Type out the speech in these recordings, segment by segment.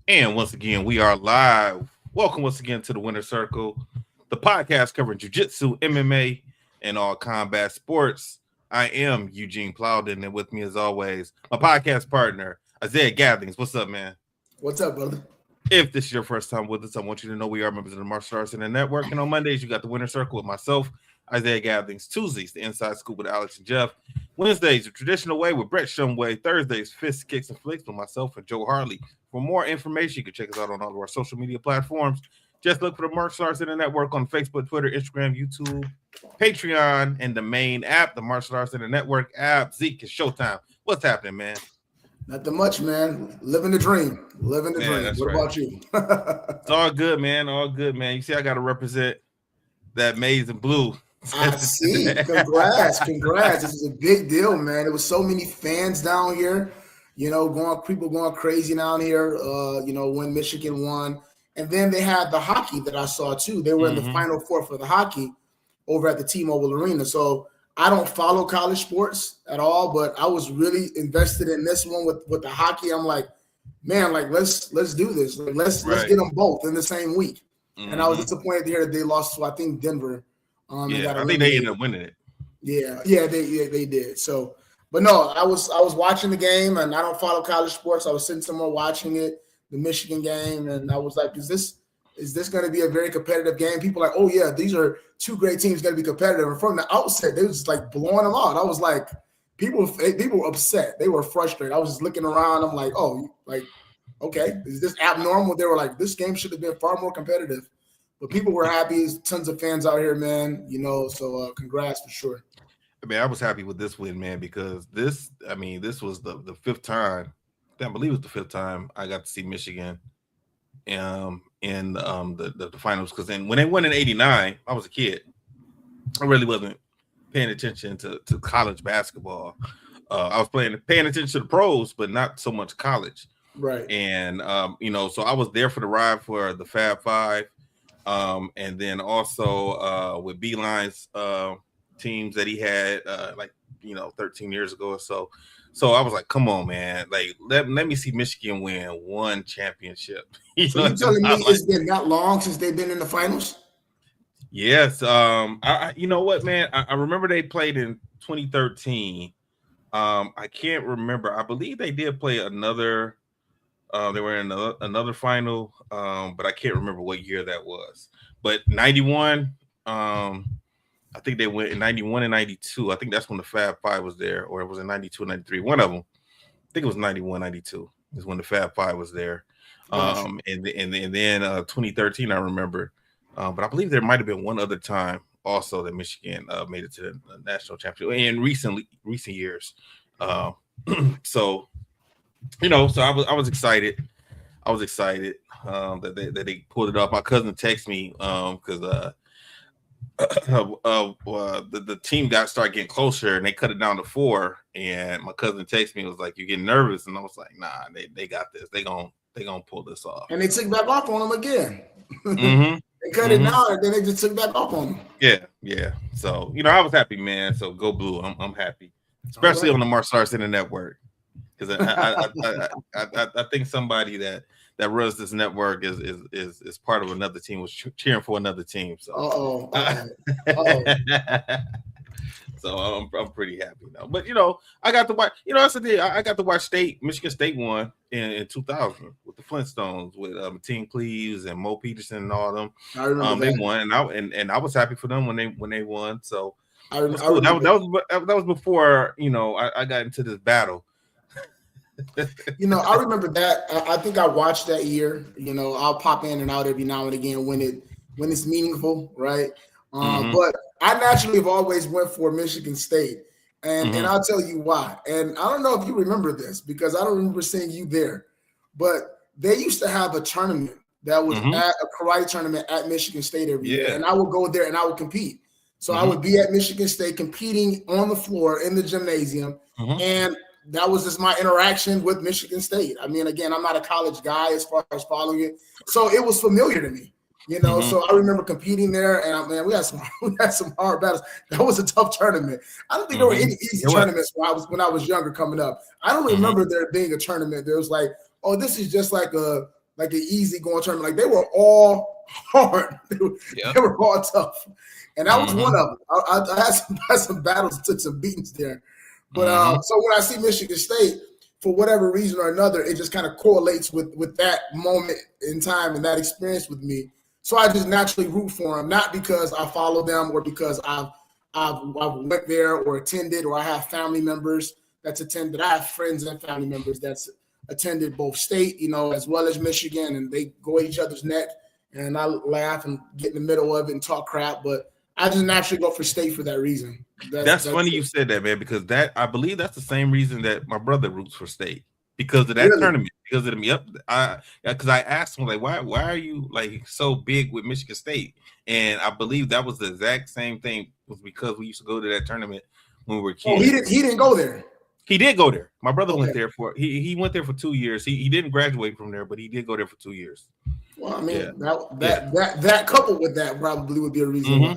And once again, we are live. Welcome once again to the Winner Circle, the podcast covering jiu-jitsu, MMA, and all combat sports. I am Eugene Plowden, and with me as always, my podcast partner, Isaiah Gatherings. What's up, man? What's up, brother? If this is your first time with us, I want you to know we are members of the Martial Arts Center Network. And on Mondays, you got the Winner Circle with myself, Isaiah Gatherings. Tuesdays, the Inside Scoop with Alex and Jeff. Wednesdays, the traditional way with Brett Shumway. Thursdays, Fists, Kicks, and Flicks with myself and Joe Harley. For more information, you can check us out on all of our social media platforms. Just look for the Martial Arts Center Network on Facebook, Twitter, Instagram, YouTube, Patreon, and the main app, the Martial Arts Center Network app. Zeke, it's showtime. What's happening, man? Nothing much, man. Living the dream. Living the dream. What about you? It's all good, man. All good, man. You see, I got to represent that maize and blue. I see. Congrats. This is a big deal, man. There was so many fans down here, people going crazy down here, when Michigan won. And then they had the hockey that I saw, too. They were in the Final Four for the hockey over at the T-Mobile Arena. So I don't follow college sports at all, but I was really invested in this one with the hockey. I'm like, man, let's do this. Let's get them both in the same week. And I was disappointed to hear that they lost to, I think, Denver. I think they ended up winning it. Yeah, they did. So, but no, I was watching the game, and I don't follow college sports. I was sitting somewhere watching it, the Michigan game, and I was like, is this going to be a very competitive game? People are like, oh yeah, these are two great teams going to be competitive. And from the outset, they was just like blowing them out. I was like, people were upset. They were frustrated. I was just looking around. I'm like, okay, is this abnormal? They were like, this game should have been far more competitive. But people were happy. There's tons of fans out here, man. So congrats for sure. I mean, I was happy with this win, man, because this was the fifth time. I believe it was the fifth time I got to see Michigan in the finals. Because then when they won in '89, I was a kid. I really wasn't paying attention to college basketball. I was paying attention to the pros, but not so much college. Right. And so I was there for the ride for the Fab Five. And then also with Beeline's teams that he had 13 years ago or so. So I was like, come on, man. Like, let me see Michigan win one championship. You telling me it's been that long since they've been in the finals? Yes. You know what, man? I remember they played in 2013. I can't remember. I believe they did play another. They were in another final, but I can't remember what year that was. But 91, I think they went in 91 and 92. I think that's when the Fab Five was there, or it was in 92 and 93. One of them. I think it was 91, 92 is when the Fab Five was there. And then 2013, I remember. But I believe there might have been one other time also that Michigan made it to the national championship in recent years. So I was excited. That they pulled it off. My cousin texted me because the team started getting closer and they cut it down to 4. And my cousin texted me and was like, "You getting nervous?" And I was like, "Nah, they got this. They gonna pull this off." And they took back off on them again. Mm-hmm. They cut it down and then they just took back off on them. Yeah. So I was happy, man. So go blue. I'm happy, especially on the Martial Arts Center Network. Because I think somebody that runs this network is part of another team, was cheering for another team. So so I'm pretty happy now. But I got to watch. That's the thing. I got to watch Michigan State won in 2000 with the Flintstones with Team Cleaves and Mo Peterson and all of them. I remember they won, and I was happy for them when they won. So I remember, that was before I got into this battle. I remember that. I think I watched that year. I'll pop in and out every now and again when it's meaningful, right? But I naturally have always went for Michigan State, and I'll tell you why. And I don't know if you remember this because I don't remember seeing you there, but they used to have a tournament that was at a karate tournament at Michigan State every year, and I would go there and I would compete. So I would be at Michigan State competing on the floor in the gymnasium, and that was just my interaction with Michigan State. I mean, again, I'm not a college guy as far as following it, so it was familiar to me. So I remember competing there, and we had some hard battles. That was a tough tournament. I don't think there were any easy tournaments when I was younger coming up. I don't remember there being a tournament. There was like, oh, this is just like a like an easy going tournament. Like they were all hard. They were all tough. And that was one of them. I had some battles, took some beatings there. But so when I see Michigan State, for whatever reason or another, it just kind of correlates with that moment in time and that experience with me. So I just naturally root for them, not because I follow them or because I've went there or attended, or I have family members that's attended. I have friends and family members that's attended both state, as well as Michigan, and they go at each other's neck, and I laugh and get in the middle of it and talk crap. But I just naturally go for state for that reason. That's funny you said that, man, because I believe that's the same reason that my brother roots for state, because of that tournament, because of them. Yep, because I asked him, like, why are you like so big with Michigan State? And I believe that was the exact same thing, was because we used to go to that tournament when we were kids. Oh, he didn't go there. He did go there. My brother went there he went there for 2 years. He didn't graduate from there, but he did go there for 2 years. Well, I mean, that coupled with that probably would be a reason why.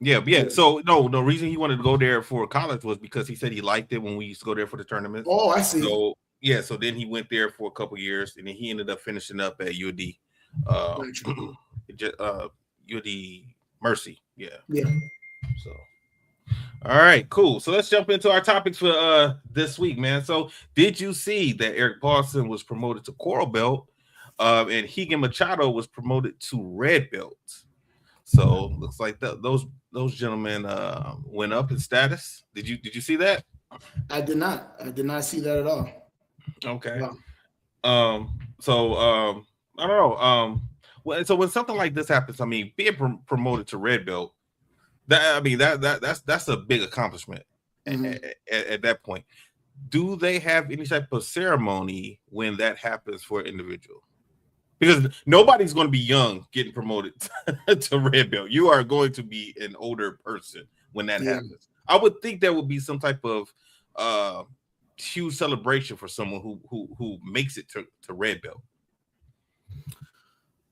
Yeah. So the reason he wanted to go there for college was because he said he liked it when we used to go there for the tournament. Oh, I see. So then he went there for a couple years, and then he ended up finishing up at UD. UD Mercy. Yeah. So, all right, cool. So let's jump into our topics for this week, man. So did you see that Eric Paulson was promoted to Coral Belt, and Higan Machado was promoted to Red Belt? So looks like those gentlemen went up in status. Did you see that? I did not. I did not see that at all. Okay. No. I don't know. So when something like this happens, I mean, being promoted to Red Belt, that's a big accomplishment at that point. Do they have any type of ceremony when that happens for an individual? Because nobody's going to be young getting promoted to Red Belt. You are going to be an older person when that happens. I would think there would be some type of huge celebration for someone who makes it to Red Belt.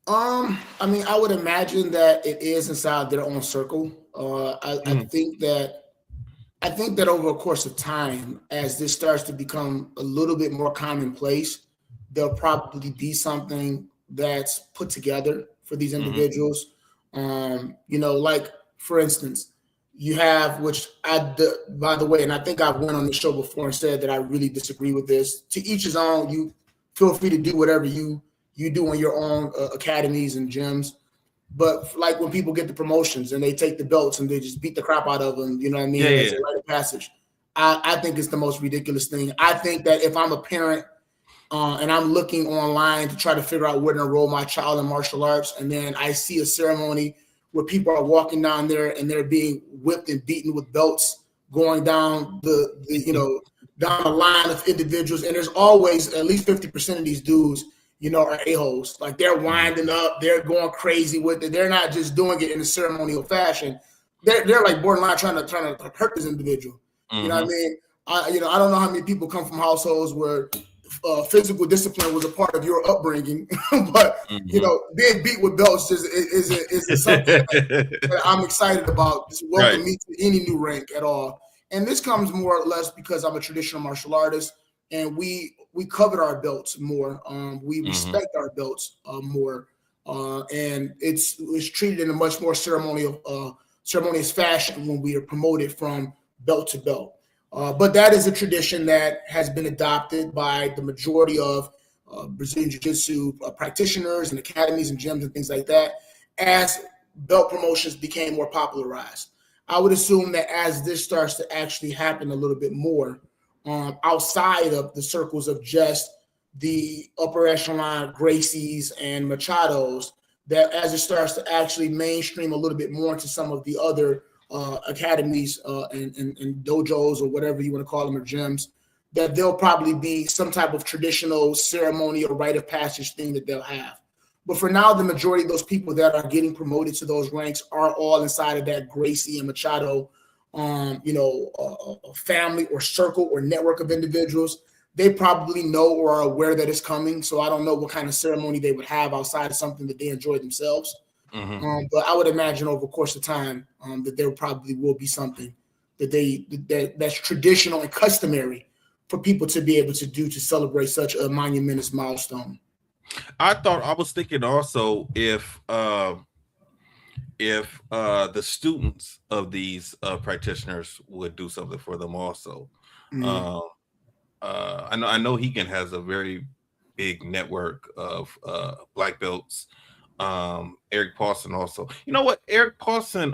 I mean, I would imagine that it is inside their own circle. I think that over a course of time, as this starts to become a little bit more commonplace, there'll probably be something that's put together for these individuals. Like for instance, you have, by the way, and I think I've went on the show before and said that I really disagree with this. To each his own. You feel free to do whatever you do on your own academies and gyms. But like when people get the promotions and they take the belts and they just beat the crap out of them, you know what I mean? It's a rite of passage. I think it's the most ridiculous thing. I think that if I'm a parent and I'm looking online to try to figure out where to enroll my child in martial arts, and then I see a ceremony where people are walking down there and they're being whipped and beaten with belts, going down down the line of individuals, and there's always at least 50% of these dudes are a-holes. Like they're winding up, they're going crazy with it. They're not just doing it in a ceremonial fashion. They're like borderline trying to hurt this individual. You know what I mean? I don't know how many people come from households where physical discipline was a part of your upbringing, but being beat with belts is something that I'm excited about. Just welcome me to any new rank at all. And this comes more or less because I'm a traditional martial artist, and we covet our belts more. We respect our belts more, and it's treated in a much more ceremonious fashion when we are promoted from belt to belt. But that is a tradition that has been adopted by the majority of Brazilian Jiu-Jitsu practitioners and academies and gyms and things like that as belt promotions became more popularized. I would assume that as this starts to actually happen a little bit more, outside of the circles of just the upper echelon Gracies and Machados, that as it starts to actually mainstream a little bit more into some of the other academies and dojos or whatever you want to call them, or gyms, that there'll probably be some type of traditional ceremony or rite of passage thing that they'll have. But for now, the majority of those people that are getting promoted to those ranks are all inside of that Gracie and Machado a family or circle or network of individuals. They probably know or are aware that it's coming. So I don't know what kind of ceremony they would have outside of something that they enjoy themselves. But I would imagine over the course of time that there probably will be something that's traditional and customary for people to be able to do to celebrate such a monumentous milestone. I was thinking also if the students of these practitioners would do something for them also. Mm-hmm. Um, I know Hegan has a very big network of black belts. Eric Paulson also. You know what? Eric Paulson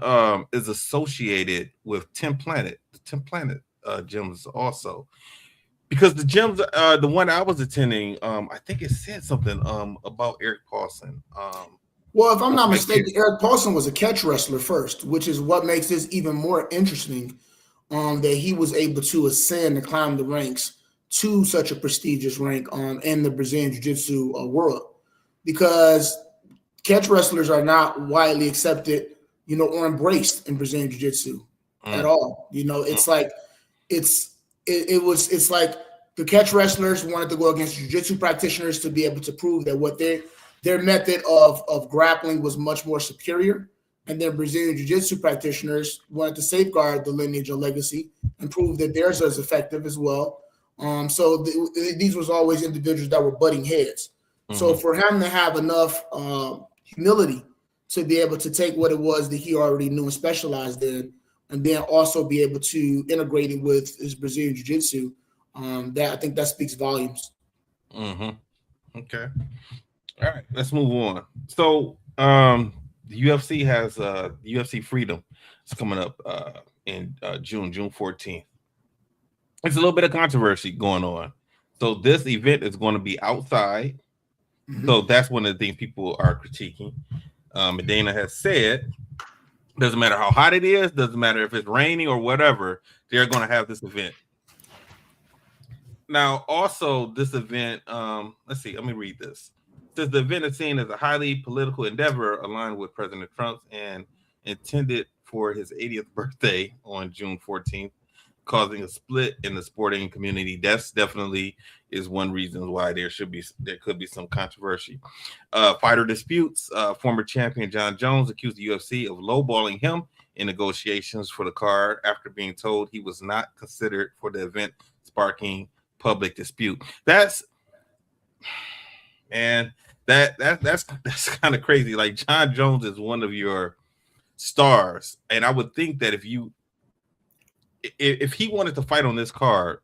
is associated with Tim Planet, the Tim Planet gyms also. Because the gyms, the one I was attending, I think it said something about Eric Paulson. Well, if I'm not Right here. mistaken, Eric Paulson was a catch wrestler first, which is what makes this even more interesting. That he was able to ascend and climb the ranks to such a prestigious rank in the Brazilian Jiu-Jitsu world, because catch wrestlers are not widely accepted, or embraced in Brazilian Jiu-Jitsu at Mm, all. It's like it's like the catch wrestlers wanted to go against jiu-jitsu practitioners to be able to prove that what their method of grappling was much more superior. And then Brazilian jiu-jitsu practitioners wanted to safeguard the lineage or legacy and prove that theirs is effective as well. So these was always individuals that were butting heads. So mhm, for him to have enough humility to be able to take what it was that he already knew and specialized in, and then also be able to integrate it with his Brazilian jiu-jitsu, that I think that speaks volumes. mhm. Okay. All right. Let's move on. So, the UFC has UFC Freedom. It's coming up in June 14th. There's a little bit of controversy going on. So this event is going to be outside. So Mm-hmm. that's one of the things people are critiquing. And Dana has said, doesn't matter how hot it is, doesn't matter if it's raining or whatever, they're going to have this event. Now, also, this event, let's see, let me read this. It says the event is seen as a highly political endeavor aligned with President Trump's and intended for his 80th birthday on June 14th, causing a split in the sporting community. That's definitely is one reason why there could be some controversy. Fighter disputes. Former champion John Jones accused the UFC of lowballing him in negotiations for the card after being told he was not considered for the event, sparking public dispute. That's man, that's kind of crazy. Like John Jones is one of your stars, and I would think that if he wanted to fight on this card,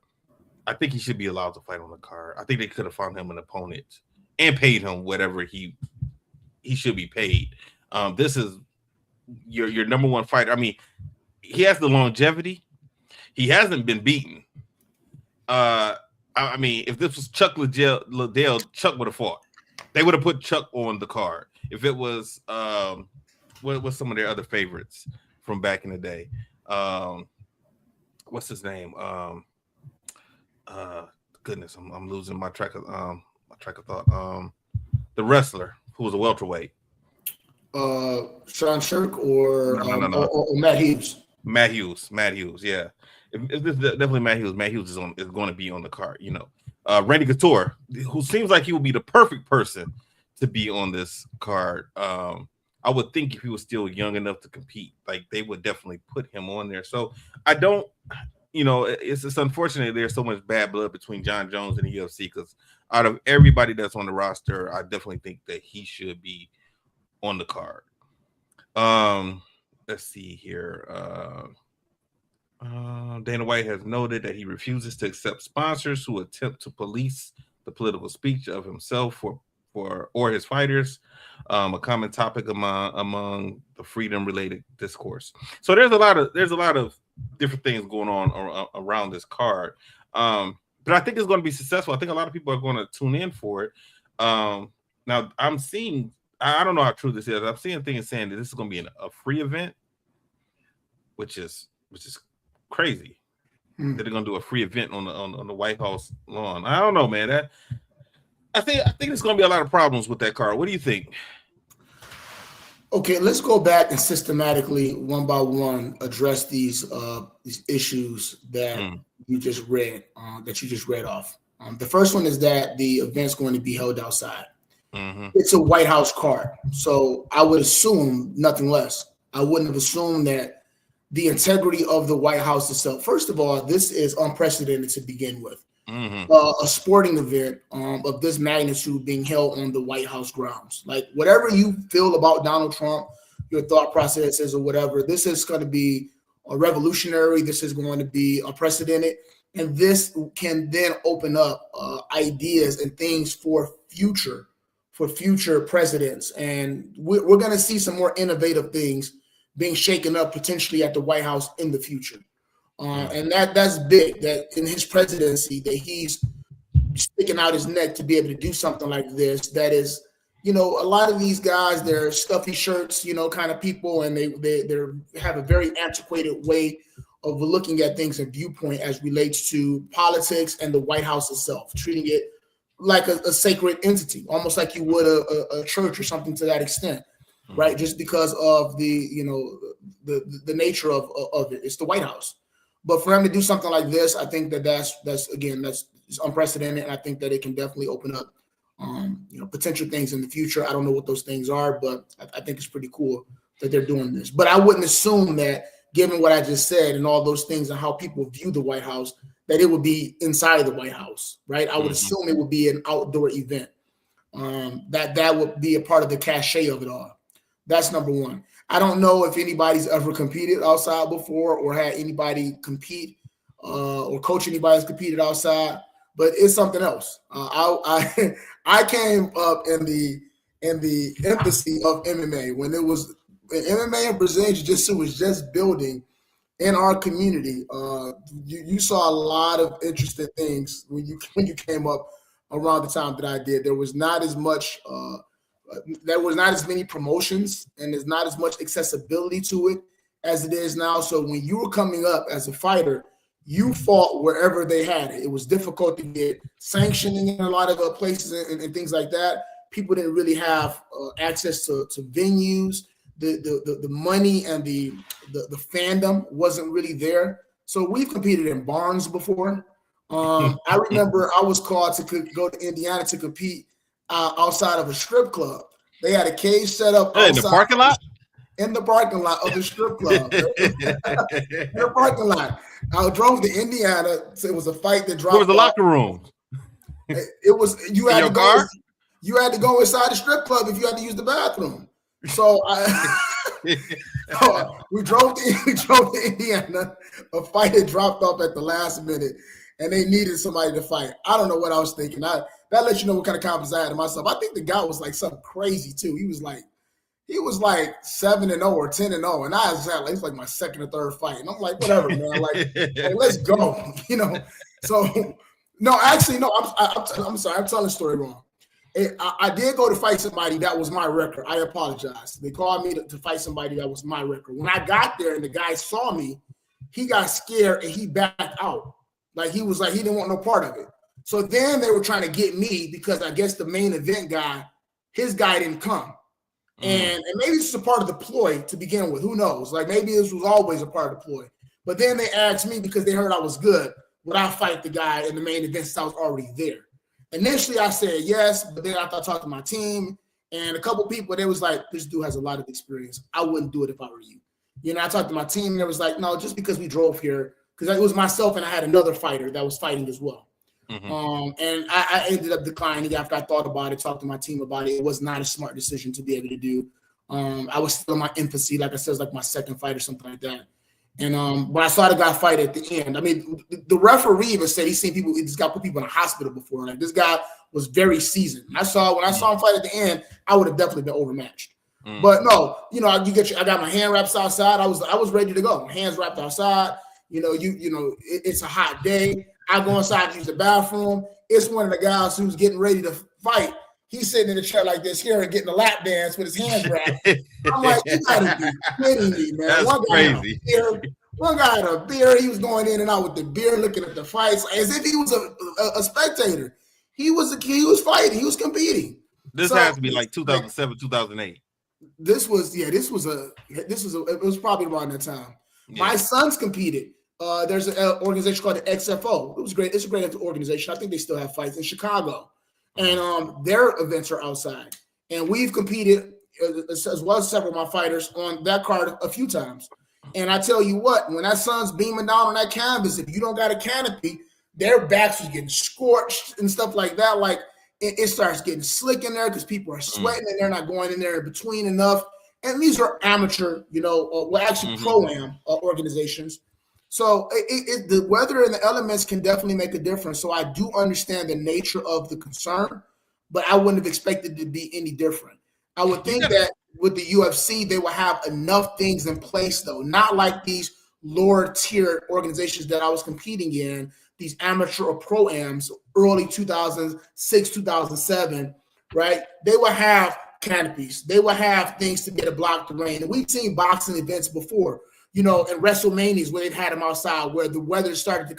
I think he should be allowed to fight on the card. I think they could have found him an opponent and paid him whatever he should be paid. This is your number one fighter. I mean, he has the longevity. He hasn't been beaten. I mean, if this was Chuck Liddell, Chuck would have fought. They would have put Chuck on the card. If it was what was some of their other favorites from back in the day? What's his name? Goodness, I'm losing my track of thought. The wrestler who was a welterweight. Sean Shirk or, No. or Matt Hughes. Matt Hughes, yeah. If this is definitely Matt Hughes is going to be on the card. Randy Couture, who seems like he would be the perfect person to be on this card. I would think if he was still young enough to compete, like they would definitely put him on there. So I don't, it's unfortunate there's so much bad blood between John Jones and the UFC, because out of everybody that's on the roster, I definitely think that he should be on the card. Let's see here. Dana White has noted that he refuses to accept sponsors who attempt to police the political speech of himself or his fighters, a common topic among the freedom-related discourse. So there's a lot of different things going on around this card, but I think it's going to be successful. I think a lot of people are going to tune in for it. Now I'm seeing, I don't know how true this is. I'm seeing things saying that this is going to be a free event, which is crazy. That they're gonna do a free event on the White House lawn. I don't know, man. I think there's gonna be a lot of problems with that card. What do you think? Okay, let's go back and systematically, one by one, address these issues that you just read off. The first one is that the event's going to be held outside. Mm-hmm. It's a White House card, so I would assume nothing less. I wouldn't have assumed that the integrity of the White House itself. First of all, this is unprecedented to begin with. a sporting event of this magnitude being held on the White House grounds. Like, whatever you feel about Donald Trump, your thought processes or whatever, this is going to be a revolutionary. This is going to be unprecedented. And this can then open up ideas and things for future presidents. And we're going to see some more innovative things being shaken up potentially at the White House in the future. And that's big, that in his presidency that he's sticking out his neck to be able to do something like this. That is, a lot of these guys, they're stuffy shirts, kind of people, and they have a very antiquated way of looking at things and viewpoint as relates to politics and the White House itself, treating it like a sacred entity, almost like you would a church or something to that extent, right? Just because of the nature of it. It's the White House. But for him to do something like this, I think that's unprecedented, and I think that it can definitely open up potential things in the future. I don't know what those things are, but I think it's pretty cool that they're doing this. But I wouldn't assume that, given what I just said and all those things and how people view the White House, that it would be inside the White House, right? I would assume it would be an outdoor event. That would be a part of the cachet of it all. That's number one. I don't know if anybody's ever competed outside before or had anybody compete or coach anybody who's competed outside, but it's something else. I came up in the infancy of MMA when MMA and Brazilian Jiu-Jitsu was just building in our community. You saw a lot of interesting things when you came up around the time that I did. There was not as much. There was not as many promotions, and there's not as much accessibility to it as it is now. So when you were coming up as a fighter, you fought wherever they had it. It was difficult to get sanctioning in a lot of places and things like that. People didn't really have access to venues. The money and the fandom wasn't really there. So we've competed in barns before. I remember I was called to go to Indiana to compete outside of a strip club. They had a cage set up in the parking lot? In the parking lot of the strip club. In the parking lot. I drove to Indiana. So it was a fight that dropped. Where was the locker room? It was you had to go. You had to go inside the strip club if you had to use the bathroom. So we drove to Indiana. A fight had dropped off at the last minute, and they needed somebody to fight. I don't know what I was thinking. That lets you know what kind of confidence I had in myself. I think the guy was like something crazy too. He was like 7-0 or 10-0, and I was like, it's like my second or third fight, and I'm like, whatever, man. Like let's go, So no, actually, no. I'm sorry. I'm telling the story wrong. I did go to fight somebody that was my record. I apologize. They called me to fight somebody that was my record. When I got there and the guy saw me, he got scared and he backed out. Like he was like he didn't want no part of it. So then they were trying to get me because I guess the main event guy, his guy didn't come. And maybe this is a part of the ploy to begin with. Who knows? Like maybe this was always a part of the ploy. But then they asked me because they heard I was good, would I fight the guy in the main event since I was already there? Initially, I said yes, but then after I talked to my team and a couple people, they was like, this dude has a lot of experience. I wouldn't do it if I were you. I talked to my team and they was like, no, just because we drove here, because it was myself and I had another fighter that was fighting as well. And I ended up declining after I thought about it, talked to my team about it. It was not a smart decision to be able to do. I was still in my infancy, like I said, it was like my second fight or something like that. And when I saw the guy fight at the end, I mean, the referee even said he's seen people, this guy put people in a hospital before. Like this guy was very seasoned. When I saw him fight at the end, I would have definitely been overmatched. But no, I got my hand wraps outside. I was ready to go. My hands wrapped outside. It's a hot day. I go inside to use the bathroom. It's one of the guys who's getting ready to fight. He's sitting in the chair like this here and getting a lap dance with his hands wrapped. I'm like, you gotta be kidding me, man. That's crazy. One guy had a beer. He was going in and out with the beer, looking at the fights as if he was a spectator. He was fighting. He was competing. This has to be like 2007, 2008. It was probably around that time. Yeah. My sons competed. There's an organization called the XFO. It was great. It's a great organization. I think they still have fights in Chicago. And their events are outside. And we've competed, as well as several of my fighters, on that card a few times. And I tell you what, when that sun's beaming down on that canvas, if you don't got a canopy, their backs was getting scorched and stuff like that. Like it starts getting slick in there because people are sweating and they're not going in there in between enough. And these are amateur, actually pro-am organizations. So the weather and the elements can definitely make a difference. So I do understand the nature of the concern, but I wouldn't have expected it to be any different. I would think that with the UFC, they will have enough things in place, though, not like these lower tier organizations that I was competing in, these amateur or pro-ams, early 2006, 2007, right? They will have canopies. They will have things to be able to block the rain. And we've seen boxing events before, and WrestleManias where they've had them outside, where the weather started to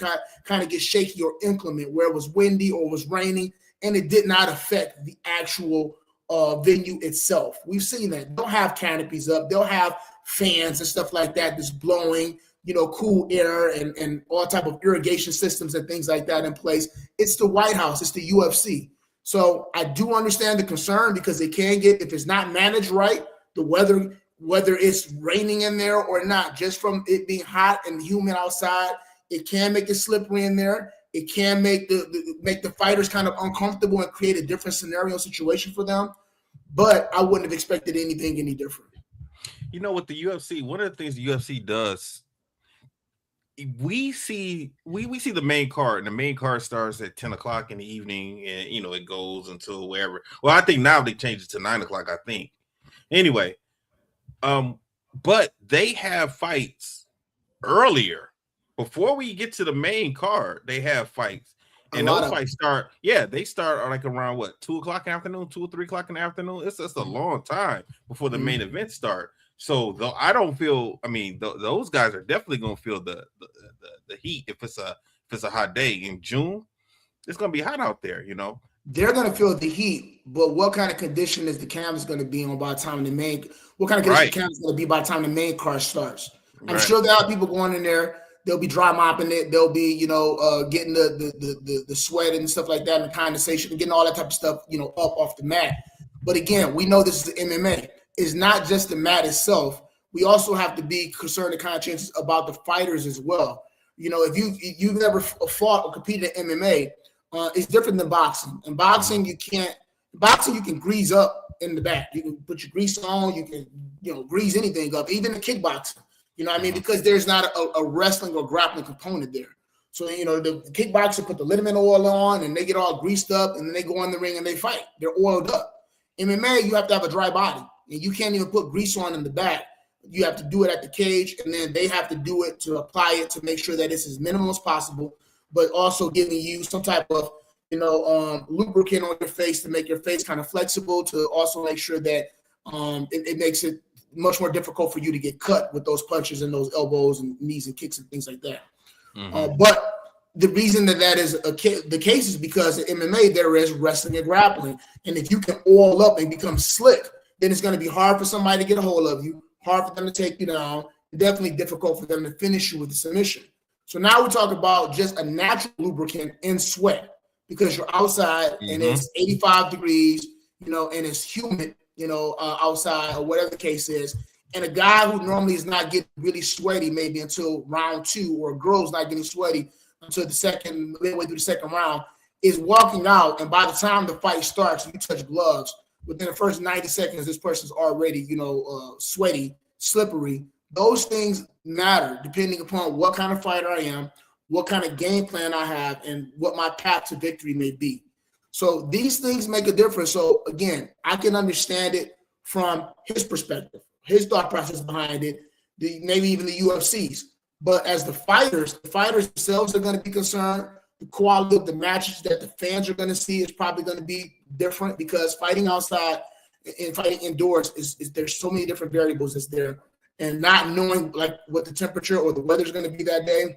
kind of get shaky or inclement, where it was windy or was raining, and it did not affect the actual venue itself. We've seen that. They'll have canopies up. They'll have fans and stuff like that that's blowing, cool air and all type of irrigation systems and things like that in place. It's the White House. It's the UFC. So I do understand the concern because it can get, if it's not managed right, the weather, whether it's raining in there or not, just from it being hot and humid outside, it can make it slippery in there. It can make the fighters kind of uncomfortable and create a different scenario situation for them. But I wouldn't have expected anything any different. With the UFC, one of the things the UFC does, we see the main card, and the main card starts at 10 o'clock in the evening, and it goes until wherever. Well, I think now they changed it to 9 o'clock, I think. Anyway, but they have fights earlier. Before we get to the main card, they have fights. And those fights start, they start like around 2 o'clock in the afternoon, 2 or 3 o'clock in the afternoon. It's just a long time before the main event start. So though I don't feel, those guys are definitely gonna feel the heat if it's a hot day in June. It's gonna be hot out there, They're gonna feel the heat, but what kind of condition is the canvas gonna be on by the time what kind of condition the canvas is gonna be by the time the main card starts? I'm sure there are people going in there. They'll be dry mopping it. They'll be, getting the sweat and stuff like that and the condensation and getting all that type of stuff, up off the mat. But again, we know this is MMA. It's not just the mat itself. We also have to be concerned and conscientious about the fighters as well. If you've never fought or competed in MMA, it's different than boxing. In boxing, you can grease up in the back. You can put your grease on. You can, grease anything up, even the kickboxing. Because there's not a wrestling or grappling component there. So, the kickboxer put the liniment oil on and they get all greased up and then they go in the ring and they fight. They're oiled up. MMA, you have to have a dry body and you can't even put grease on in the back. You have to do it at the cage, and then they have to do it to apply it to make sure that it's as minimal as possible, but also giving you some type of, lubricant on your face to make your face kind of flexible, to also make sure that it makes it much more difficult for you to get cut with those punches and those elbows and knees and kicks and things like that. But the reason that is the case is because in MMA there is wrestling and grappling, and if you can oil up and become slick, then it's going to be hard for somebody to get a hold of you, hard for them to take you down, definitely difficult for them to finish you with a submission. So now we talk about just a natural lubricant in sweat, because you're outside and it's 85 degrees, and it's humid, outside or whatever the case is. And a guy who normally is not getting really sweaty maybe until round 2, or a girl's not getting sweaty until midway through the second round, is walking out. And by the time the fight starts, you touch gloves, within the first 90 seconds, this person's already, sweaty, slippery. Those things matter depending upon what kind of fighter I am, what kind of game plan I have, and what my path to victory may be. So these things make a difference. So again, I can understand it from his perspective, his thought process behind it, maybe even the UFC's. But as the fighters themselves are going to be concerned. The quality of the matches that the fans are going to see is probably going to be different, because fighting outside and fighting indoors is there's so many different variables that's there, and not knowing like what the temperature or the weather is going to be that day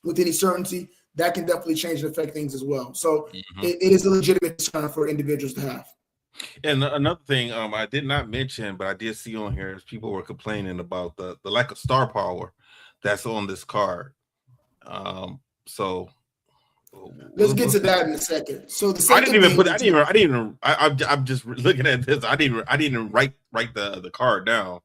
with any certainty, that can definitely change and affect things as well. So it is a legitimate concern for individuals to have. And another thing I did not mention, but I did see on here, is people were complaining about the lack of star power that's on this card. So let's get to that in a second. So I'm just looking at this. I didn't write the card down.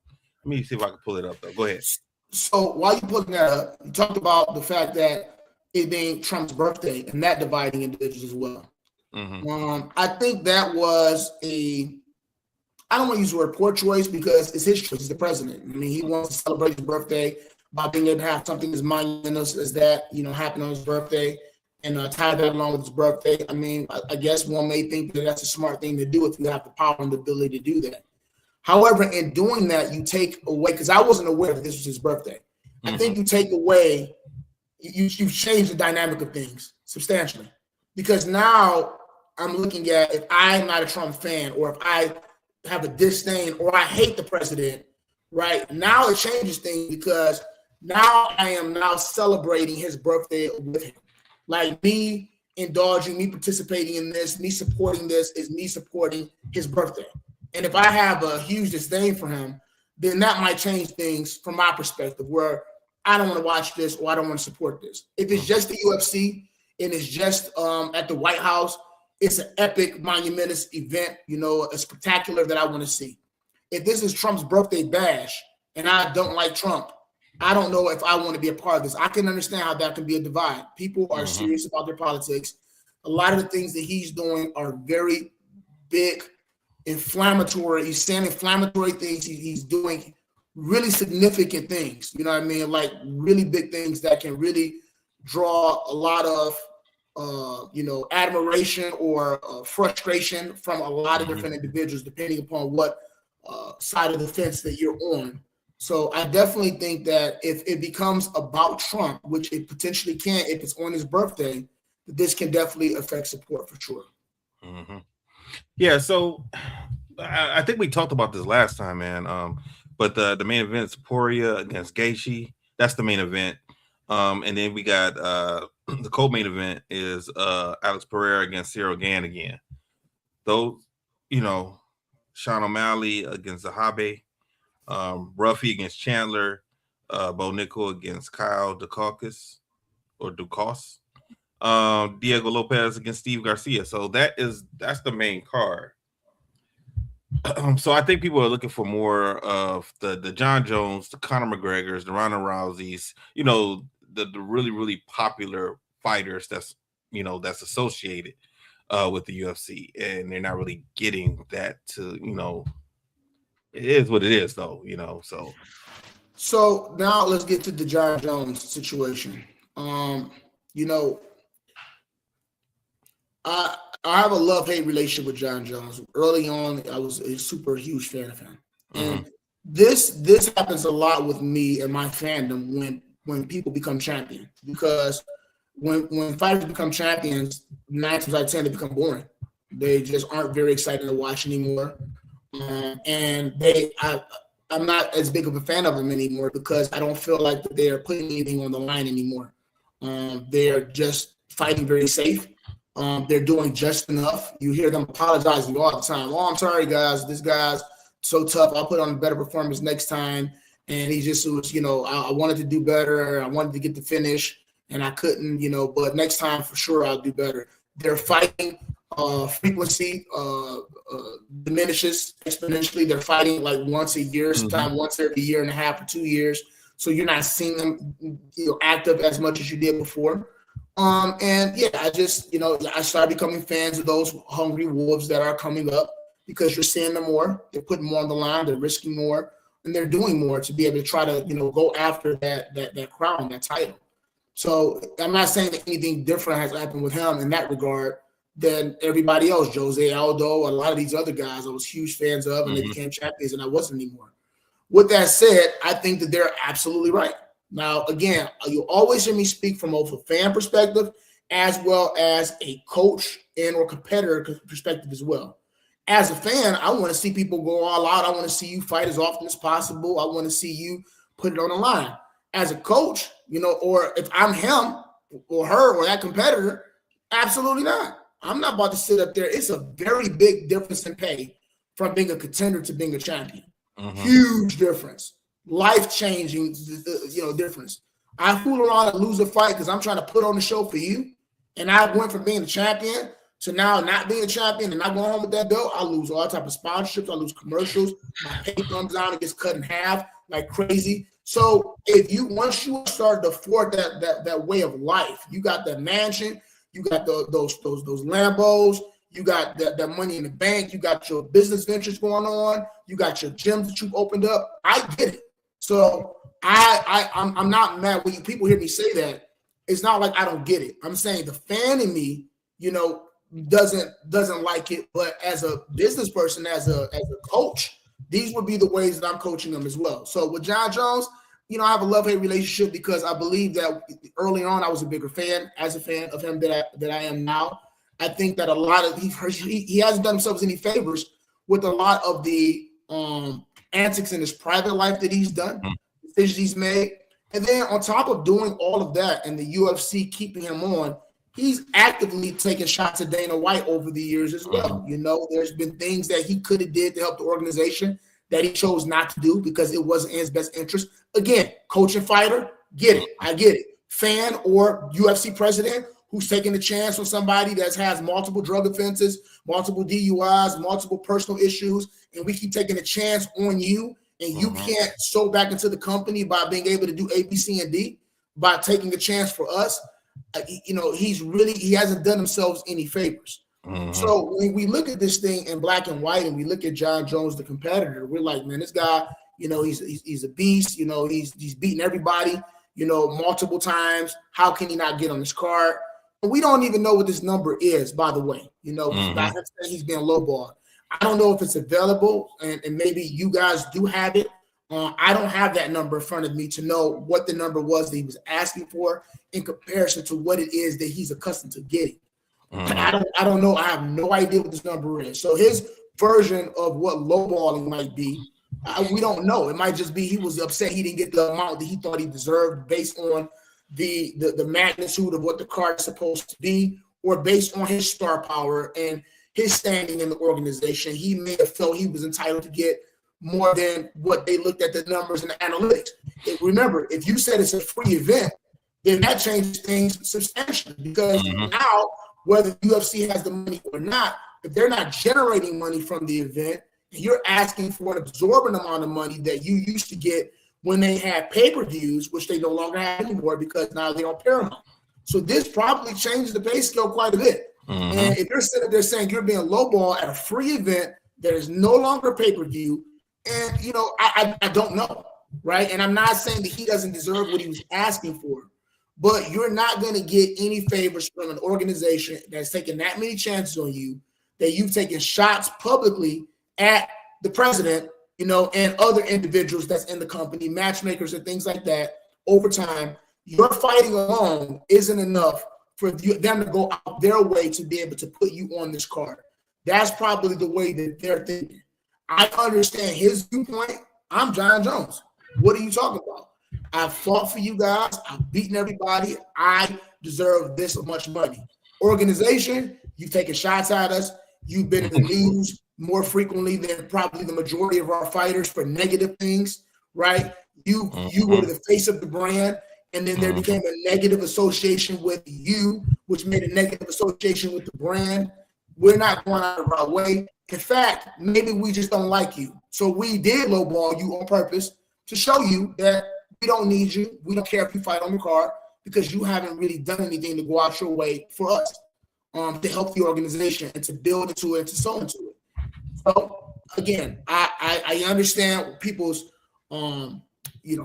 Let me see if I can pull it up though. Go ahead. So while you're putting that up, you talked about the fact that it being Trump's birthday and that dividing individuals as well. Mm-hmm. I think that was I don't want to use the word poor choice because it's his choice. He's the president. I mean, he wants to celebrate his birthday by being able to have something as monumental as that, happen on his birthday and tie that along with his birthday. I mean, I guess one may think that that's a smart thing to do if you have the power and the ability to do that. However, in doing that, you take away, because I wasn't aware that this was his birthday. Mm-hmm. I think you take away, you've changed the dynamic of things substantially. Because now I'm looking at, if I'm not a Trump fan, or if I have a disdain, or I hate the president, right? Now it changes things, because now I am now celebrating his birthday with him. Like, me indulging, me participating in this, me supporting this is me supporting his birthday. And if I have a huge disdain for him, then that might change things from my perspective, where I don't want to watch this or I don't want to support this. If it's just the UFC and it's just at the White House, it's an epic, monumentous event, a spectacular that I want to see. If this is Trump's birthday bash and I don't like Trump, I don't know if I want to be a part of this. I can understand how that can be a divide. People are serious about their politics. A lot of the things that he's doing are very big, inflammatory. He's saying inflammatory things. He's doing really significant things. You know what I mean? Like really big things that can really draw a lot of admiration or frustration from a lot of different individuals, depending upon what side of the fence that you're on. So I definitely think that if it becomes about Trump, which it potentially can, if it's on his birthday, this can definitely affect support for sure. Mm-hmm. Yeah. So I think we talked about this last time, man. But the main event is Poirier against Gaethje. That's the main event. And then we got the co-main event is Alex Pereira against Cyril Gane again. Those, Sean O'Malley against Zahabi, Ruffy against Chandler, Bo Nickel against Kyle Dukakis or Dukas, Diego Lopez against Steve Garcia. So that's the main card. So I think people are looking for more of the John Jones, the Conor McGregors, the Ronda Rouseys, the really, really popular fighters that's associated with the UFC, and they're not really getting that to, it is what it is though, So now let's get to the John Jones situation. I have a love-hate relationship with John Jones. Early on, I was a super huge fan of him. And this happens a lot with me and my fandom when people become champions, because when fighters become champions, 9 times out of 10 they become boring. They just aren't very exciting to watch anymore, and I'm not as big of a fan of them anymore, because I don't feel like they are putting anything on the line anymore. They're just fighting very safe. They're doing just enough. You hear them apologizing all the time. Oh, I'm sorry, guys. This guy's so tough. I'll put on a better performance next time. And he just was, I wanted to do better. I wanted to get the finish, and I couldn't, but next time for sure I'll do better. Their fighting frequency diminishes exponentially. They're fighting like once a year, sometimes once every year and a half or 2 years. So you're not seeing them, active as much as you did before. And yeah, I just, I started becoming fans of those hungry wolves that are coming up, because you're seeing them more. They're putting more on the line. They're risking more. And they're doing more to be able to try to, go after that crown, that title. So I'm not saying that anything different has happened with him in that regard than everybody else. Jose Aldo, a lot of these other guys I was huge fans of, and they became champions, and I wasn't anymore. With that said, I think that they're absolutely right. Now, again, you'll always hear me speak from both a fan perspective as well as a coach and or competitor perspective as well. As a fan, I want to see people go all out. I want to see you fight as often as possible. I want to see you put it on the line. As a coach, or if I'm him or her or that competitor, absolutely not. I'm not about to sit up there. It's a very big difference in pay from being a contender to being a champion. Huge difference. Life-changing, difference. I fool around and lose a fight because I'm trying to put on the show for you, and I went from being a champion to now not being a champion and not going home with that belt. I lose all type of sponsorships. I lose commercials. My pay comes down. It gets cut in half like crazy. So if you once you start to afford that way of life, you got that mansion, you got those Lambos, you got that money in the bank, you got your business ventures going on, you got your gyms that you've opened up. I get it. So I'm not mad when people hear me say that. It's not like I don't get it. I'm saying the fan in me, doesn't like it. But as a business person, as a coach, these would be the ways that I'm coaching them as well. So with Jon Jones, I have a love-hate relationship because I believe that early on I was a bigger fan of him that I am now. I think that a lot of he hasn't done himself any favors with a lot of the antics in his private life that he's done, decisions he's made. And then on top of doing all of that and the UFC keeping him on, he's actively taking shots at Dana White over the years as well. There's been things that he could have did to help the organization that he chose not to do because it wasn't in his best interest. Again, coach and fighter, get it. I get it. Fan or UFC president who's taking a chance on somebody that has multiple drug offenses, multiple DUIs, multiple personal issues, and we keep taking a chance on you, and you can't sew back into the company by being able to do A, B, C, and D by taking a chance for us. He hasn't done himself any favors. So when we look at this thing in black and white and we look at Jon Jones, the competitor, we're like, man, this guy, he's a beast. He's beating everybody, multiple times. How can he not get on this card? And we don't even know what this number is, by the way. He's being lowballed. I don't know if it's available, and maybe you guys do have it. I don't have that number in front of me to know what the number was that he was asking for in comparison to what it is that he's accustomed to getting. I don't know. I have no idea what this number is. So his version of what lowballing might be, we don't know. It might just be he was upset he didn't get the amount that he thought he deserved based on the magnitude of what the card is supposed to be, or based on his star power and his standing in the organization. He may have felt he was entitled to get more than what they looked at the numbers and the analytics. Remember, if you said it's a free event, then that changes things substantially because now, whether UFC has the money or not, if they're not generating money from the event, and you're asking for an absorbent amount of money that you used to get when they had pay-per-views, which they no longer have anymore because now they're on Paramount. So this probably changes the pay scale quite a bit. And if you're sitting there saying you're being lowball at a free event that is no longer pay-per-view, and I don't know, right? And I'm not saying that he doesn't deserve what he was asking for, but you're not going to get any favors from an organization that's taking that many chances on you, that you've taken shots publicly at the president, and other individuals that's in the company, matchmakers and things like that over time. Your fighting alone isn't enough for them to go out their way to be able to put you on this card. That's probably the way that they're thinking. I understand his viewpoint. I'm Jon Jones. What are you talking about? I've fought for you guys. I've beaten everybody. I deserve this much money. Organization, you've taken shots at us. You've been in the news more frequently than probably the majority of our fighters for negative things, right? You were the face of the brand, and then there became a negative association with you, which made a negative association with the brand. We're not going out of our way. In fact, maybe we just don't like you. So we did lowball you on purpose to show you that we don't need you. We don't care if you fight on the card because you haven't really done anything to go out your way for us to help the organization and to build into it and to sow into it. So again, I understand people's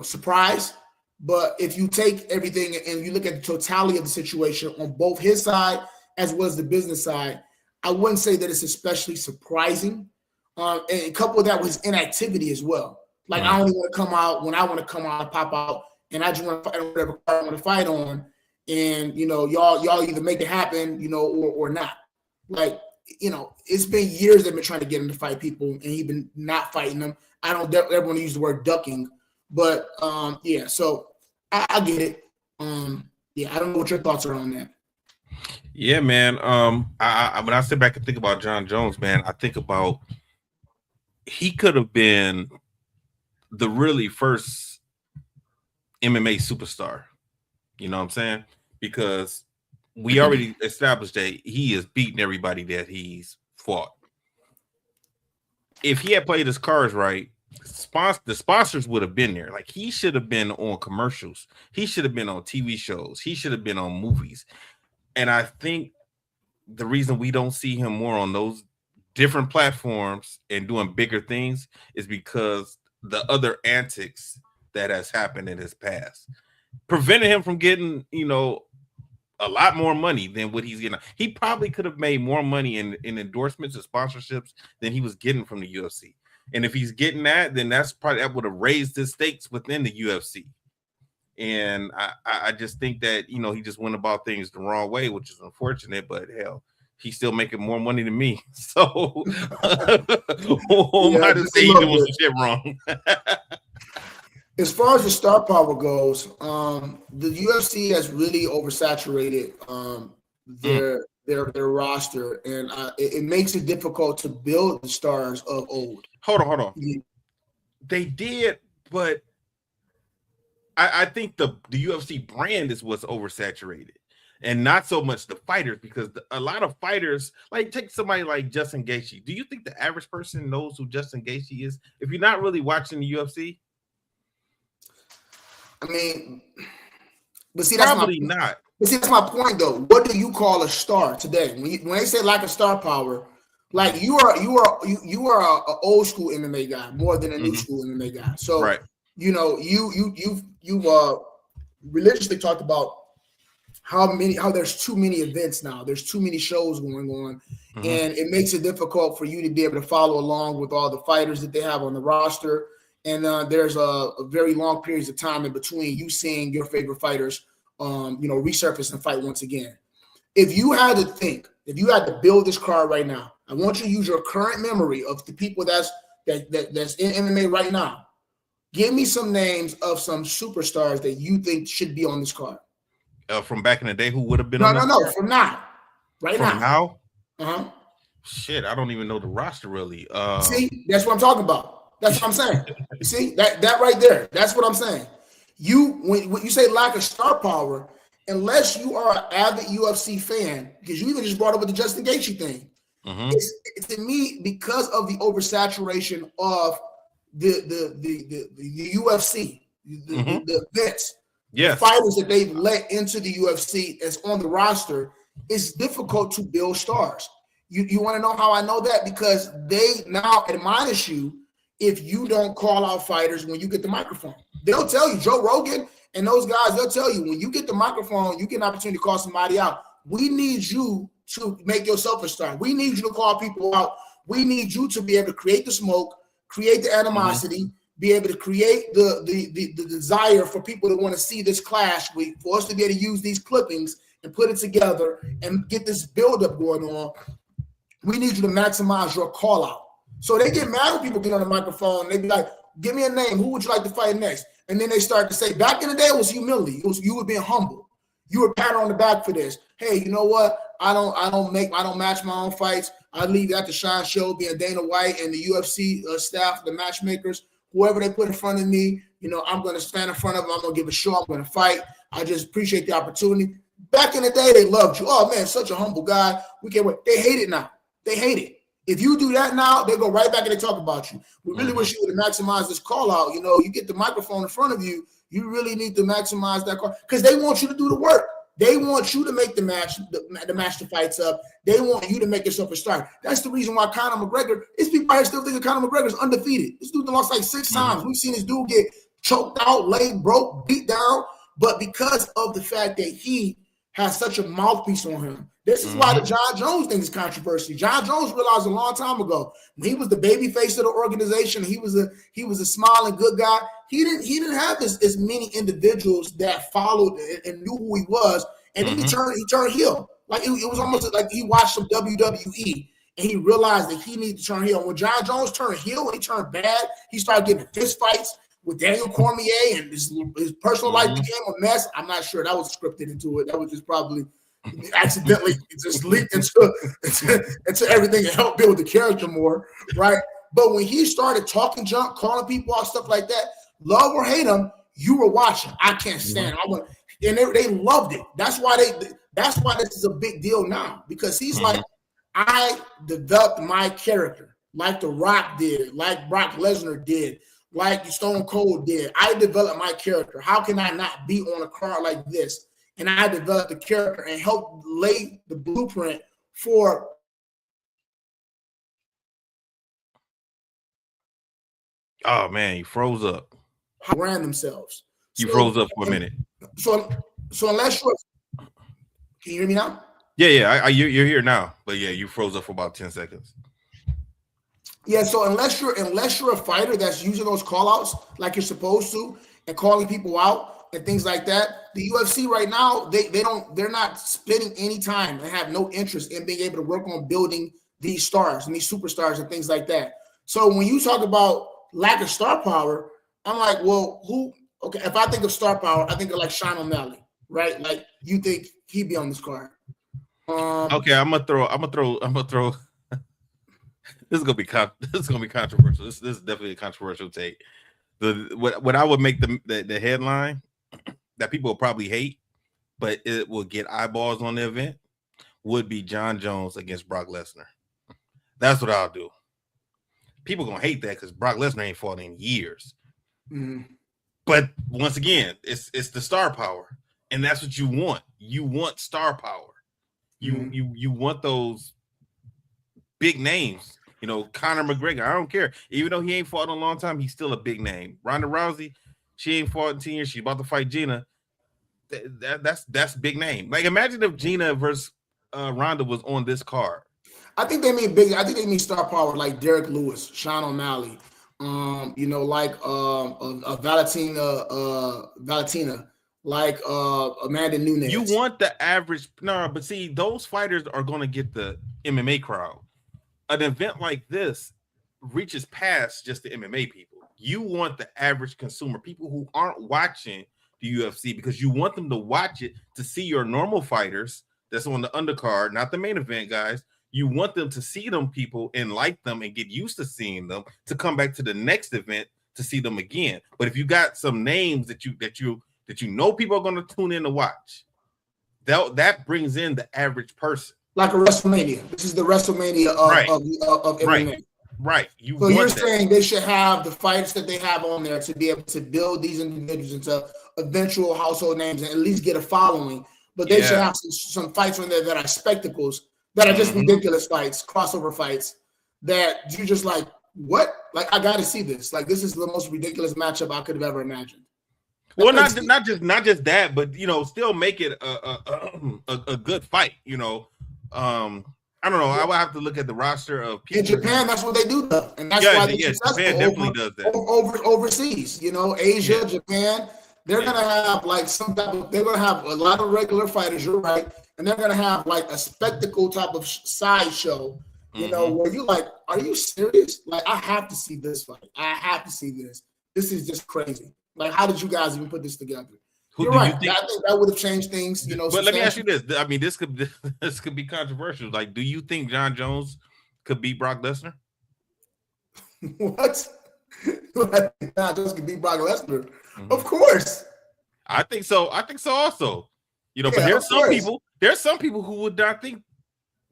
surprise, but if you take everything and you look at the totality of the situation on both his side as well as the business side, I wouldn't say that it's especially surprising. And couple that with his inactivity as well. Like I only want to come out when I want to come out and pop out, and I just want to fight on whatever card I want to fight on. And y'all either make it happen, or not. Like, it's been years they've been trying to get him to fight people, and he's been not fighting them. I don't ever want to use the word ducking, but so I get it. I don't know what your thoughts are on that. Yeah, man. I when I sit back and think about Jon Jones, man, I think about he could have been the really first MMA superstar. You know what I'm saying? Because we already established that he is beating everybody that he's fought. If he had played his cards right, the sponsors would have been there. Like, he should have been on commercials. He should have been on TV shows. He should have been on movies. And I think the reason we don't see him more on those different platforms and doing bigger things is because the other antics that has happened in his past prevented him from getting, a lot more money than what he's getting. He probably could have made more money in endorsements and sponsorships than he was getting from the UFC. And if he's getting that, then that would have raised his stakes within the UFC. And I just think that, he just went about things the wrong way, which is unfortunate, but hell, he's still making more money than me. So who am I to say he doing some shit wrong? As far as the star power goes, the UFC has really oversaturated their roster, and it makes it difficult to build the stars of old. Hold on. They did, but I think the UFC brand is what's oversaturated, and not so much the fighters, because a lot of fighters, like take somebody like Justin Gaethje. Do you think the average person knows who Justin Gaethje is if you're not really watching the UFC? I mean, but see, that's probably not. But see, that's my point, though. What do you call a star today? When they say lack of star power, like you are an old school MMA guy more than a new school MMA guy. So right. You religiously talked about how there's too many events now. There's too many shows going on, and it makes it difficult for you to be able to follow along with all the fighters that they have on the roster. And there's a very long periods of time in between you seeing your favorite fighters, resurface and fight once again. If you had to build this card right now, I want you to use your current memory of the people that's in MMA right now. Give me some names of some superstars that you think should be on this card. From back in the day, who would have been on this card? From now. Right from now. Uh-huh. Shit, I don't even know the roster really. See, that's what I'm talking about. That's what I'm saying. You see, that right there. That's what I'm saying. When you say lack of star power, unless you are an avid UFC fan, because you even just brought up with the Justin Gaethje thing, it's to me because of the oversaturation of the UFC, the events, the fighters that they've let into the UFC as on the roster, it's difficult to build stars. You want to know how I know that? Because they now admonish you if you don't call out fighters when you get the microphone. They'll tell you, Joe Rogan and those guys, they'll tell you, when you get the microphone, you get an opportunity to call somebody out. We need you to make yourself a star. We need you to call people out. We need you to be able to create the smoke, create the animosity, be able to create the desire for people to want to see this clash, for us to be able to use these clippings and put it together and get this buildup going on. We need you to maximize your call out. So they get mad when people get on the microphone. They be like, give me a name. Who would you like to fight next? And then they start to say, back in the day, it was humility. It was you were being humble. You were patted on the back for this. Hey, you know what? I don't match my own fights. I leave that to Sean Shelby and Dana White and the UFC staff, the matchmakers, whoever they put in front of me. I'm going to stand in front of them. I'm going to give a show. I'm going to fight. I just appreciate the opportunity. Back in the day, they loved you. Oh man, such a humble guy. We can't wait. They hate it now. They hate it. If you do that now, they go right back and they talk about you. We really wish you would maximize this call out. You get the microphone in front of you. You really need to maximize that call because they want you to do the work. They want you to make the match the fights up. They want you to make yourself a star. That's the reason why Conor McGregor, people out here still thinking Conor McGregor is undefeated. This dude lost like 6 times. We've seen this dude get choked out, laid, broke, beat down. But because of the fact that he has such a mouthpiece on him, this is why the John Jones thing is controversial. John Jones realized a long time ago when he was the baby face of the organization, he was a smiling good guy. He didn't have as many individuals that followed and knew who he was, and then he turned heel. Like it was almost like he watched some WWE and he realized that he needed to turn heel. When John Jones turned heel and he turned bad, he started getting fist fights with Daniel Cormier, and his personal life became a mess. I'm not sure that was scripted into it. That was just probably accidentally just leaked into everything and helped build the character more, right? But when he started talking junk, calling people out, stuff like that, love or hate him, you were watching. I can't stand it. And they loved it. That's why this is a big deal now, because he's like, I developed my character. like The Rock did, like Brock Lesnar did, like Stone Cold did. I developed my character. How can I not be on a card like this? And I developed the character and helped lay the blueprint for. Oh man, you froze up. Ran themselves. You froze up for a minute. So unless you're, can you hear me now? Yeah, you're here now, but yeah, you froze up for about 10 seconds. Yeah, so unless you're a fighter that's using those call outs like you're supposed to and calling people out and things like that, the UFC right now, they're not spending any time and have no interest in being able to work on building these stars and these superstars and things like that. So when you talk about lack of star power, I'm like, well, who? Okay, if I think of star power, I think of like Sean O'Malley, right? Like, you think he'd be on this card? Okay, I'm gonna throw. This is gonna be controversial. This is definitely a controversial take. What I would make the headline that people will probably hate, but it will get eyeballs on the event, would be Jon Jones against Brock Lesnar. That's what I'll do. People gonna hate that because Brock Lesnar ain't fought in years. Mm-hmm. But once again, it's the star power, and that's what you want. You want star power. You want those big names. You know, Conor McGregor. I don't care. Even though he ain't fought in a long time, he's still a big name. Ronda Rousey, she ain't fought in 10 years. She's about to fight Gina. That's big name. Like, imagine if Gina versus Ronda was on this card. I think they mean big. I think they mean star power like Derek Lewis, Sean O'Malley. Like Valentina, like Amanda Nunes. You want the average, but see, those fighters are going to get the MMA crowd. An event like this reaches past just the MMA people. You want the average consumer, people who aren't watching the UFC, because you want them to watch it to see your normal fighters that's on the undercard, not the main event guys. You want them to see them people and like them and get used to seeing them to come back to the next event to see them again. But if you got some names that you know people are going to tune in to watch, that brings in the average person. Like a WrestleMania. This is the WrestleMania of MMA. Right. So you're saying they should have the fights that they have on there to be able to build these individuals into eventual household names and at least get a following. But they should have some fights on there that are spectacles, that are just ridiculous fights, crossover fights, that you just like, what? Like, I got to see this. Like, this is the most ridiculous matchup I could have ever imagined. Well, not just that, but still make it a good fight. I don't know. I would have to look at the roster of people. In Japan, that's what they do, though, and that's why they're successful. Japan definitely does that. Overseas, Asia, Japan, they're gonna have like they're gonna have a lot of regular fighters. You're right, and they're gonna have like a spectacle type of sideshow. Where you like, are you serious? Like, I have to see this fight. I have to see this. This is just crazy. Like, how did you guys even put this together? You're right. I think that would have changed things, But let me ask you this. I mean, this could be controversial. Like, do you think Jon Jones could beat Brock Lesnar? What? Jon Jones could beat Brock Lesnar? Mm-hmm. Of course. I think so. Also. But there's some people who would not think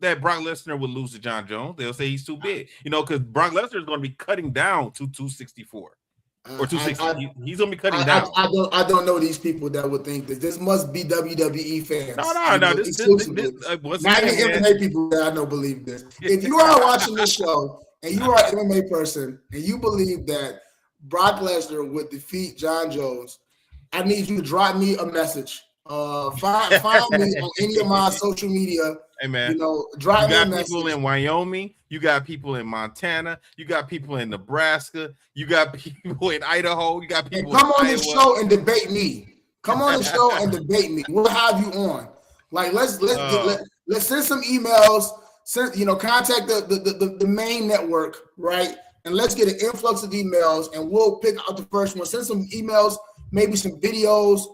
that Brock Lesnar would lose to Jon Jones. They'll say he's too big. Because Brock Lesnar is going to be cutting down to 264. Or 260. He's gonna be cutting down. I don't know these people that would think that. This must be WWE fans. No. This not the MMA people that I know believe this. If you are watching this show and you are an MMA person and you believe that Brock Lesnar would defeat Jon Jones, I need you to drop me a message. Find me on any of my social media. Hey man, drop me a message. People in Wyoming, you got people in Montana, you got people in Nebraska, you got people in Idaho, you got people. Come on the show and debate me. Come on the show and debate me. We'll have you on. Like, let's send some emails. Contact the main network, right? And let's get an influx of emails, and we'll pick out the first one. Send some emails, maybe some videos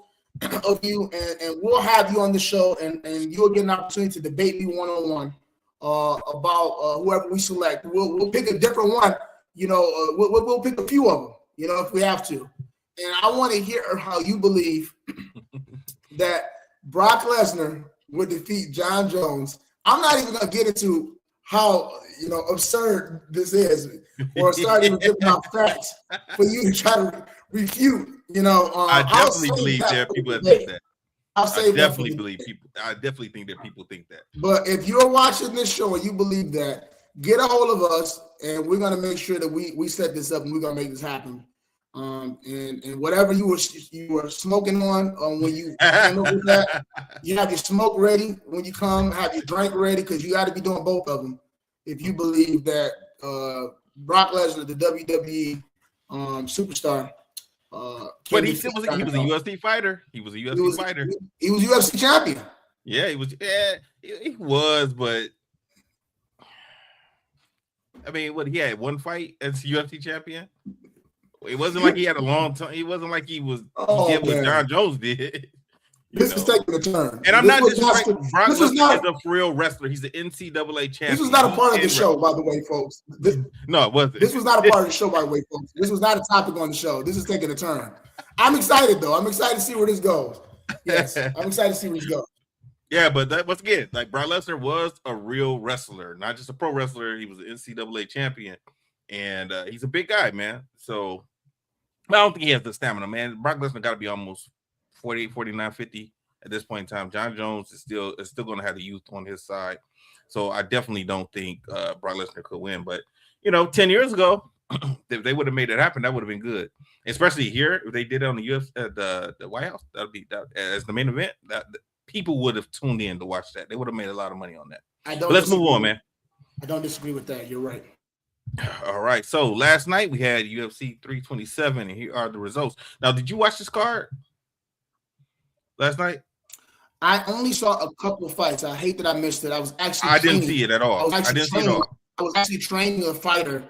of you, and we'll have you on the show, and you'll get an opportunity to debate me one-on-one about whoever we select. We'll pick a different one. We'll pick a few of them, if we have to. And I want to hear how you believe that Brock Lesnar would defeat Jon Jones. I'm not even going to get into how absurd this is, or start even giving out facts for you to try to refute. I definitely believe there are people that think that. I definitely think that people think that. But if you're watching this show and you believe that, get a hold of us, and we're gonna make sure that we set this up, and we're gonna make this happen. And whatever you were smoking on when you came up with that, you have your smoke ready when you come, have your drink ready, because you got to be doing both of them. If you believe that Brock Lesnar, the WWE superstar, but he was a UFC fighter. He was a UFC fighter. He was UFC champion. Yeah, he was. Yeah, he was. But I mean, he had one fight as UFC champion. It wasn't like he had a long time. It wasn't like he was did what John Jones did. This is taking a turn. And I'm not disrespecting Brock Lesnar is a real wrestler. He's an NCAA champion. This was not a part of the show, by the way, folks. No, it wasn't. This was not a part of the show, by the way, folks. This was not a topic on the show. This is taking a turn. I'm excited, though. I'm excited to see where this goes. Yes, I'm excited to see where this goes. Yeah, but once again, like Brock Lesnar was a real wrestler, not just a pro wrestler. He was an NCAA champion, and he's a big guy, man. So I don't think he has the stamina, man. Brock Lesnar got to be almost 48, 49, 50 at this point in time. John Jones is still going to have the youth on his side. So I definitely don't think Brock Lesnar could win. But, 10 years ago, if they would have made it happen, that would have been good. Especially here, if they did it on the UFC, the White House, that would be as the main event. That people would have tuned in to watch that. They would have made a lot of money on that. But let's move on, man. I don't disagree with that. You're right. All right. So last night we had UFC 327, and here are the results. Now, did you watch this card last night? I only saw a couple of fights. I hate that I missed it. I didn't see it at all. I didn't see it at all. I was actually training a fighter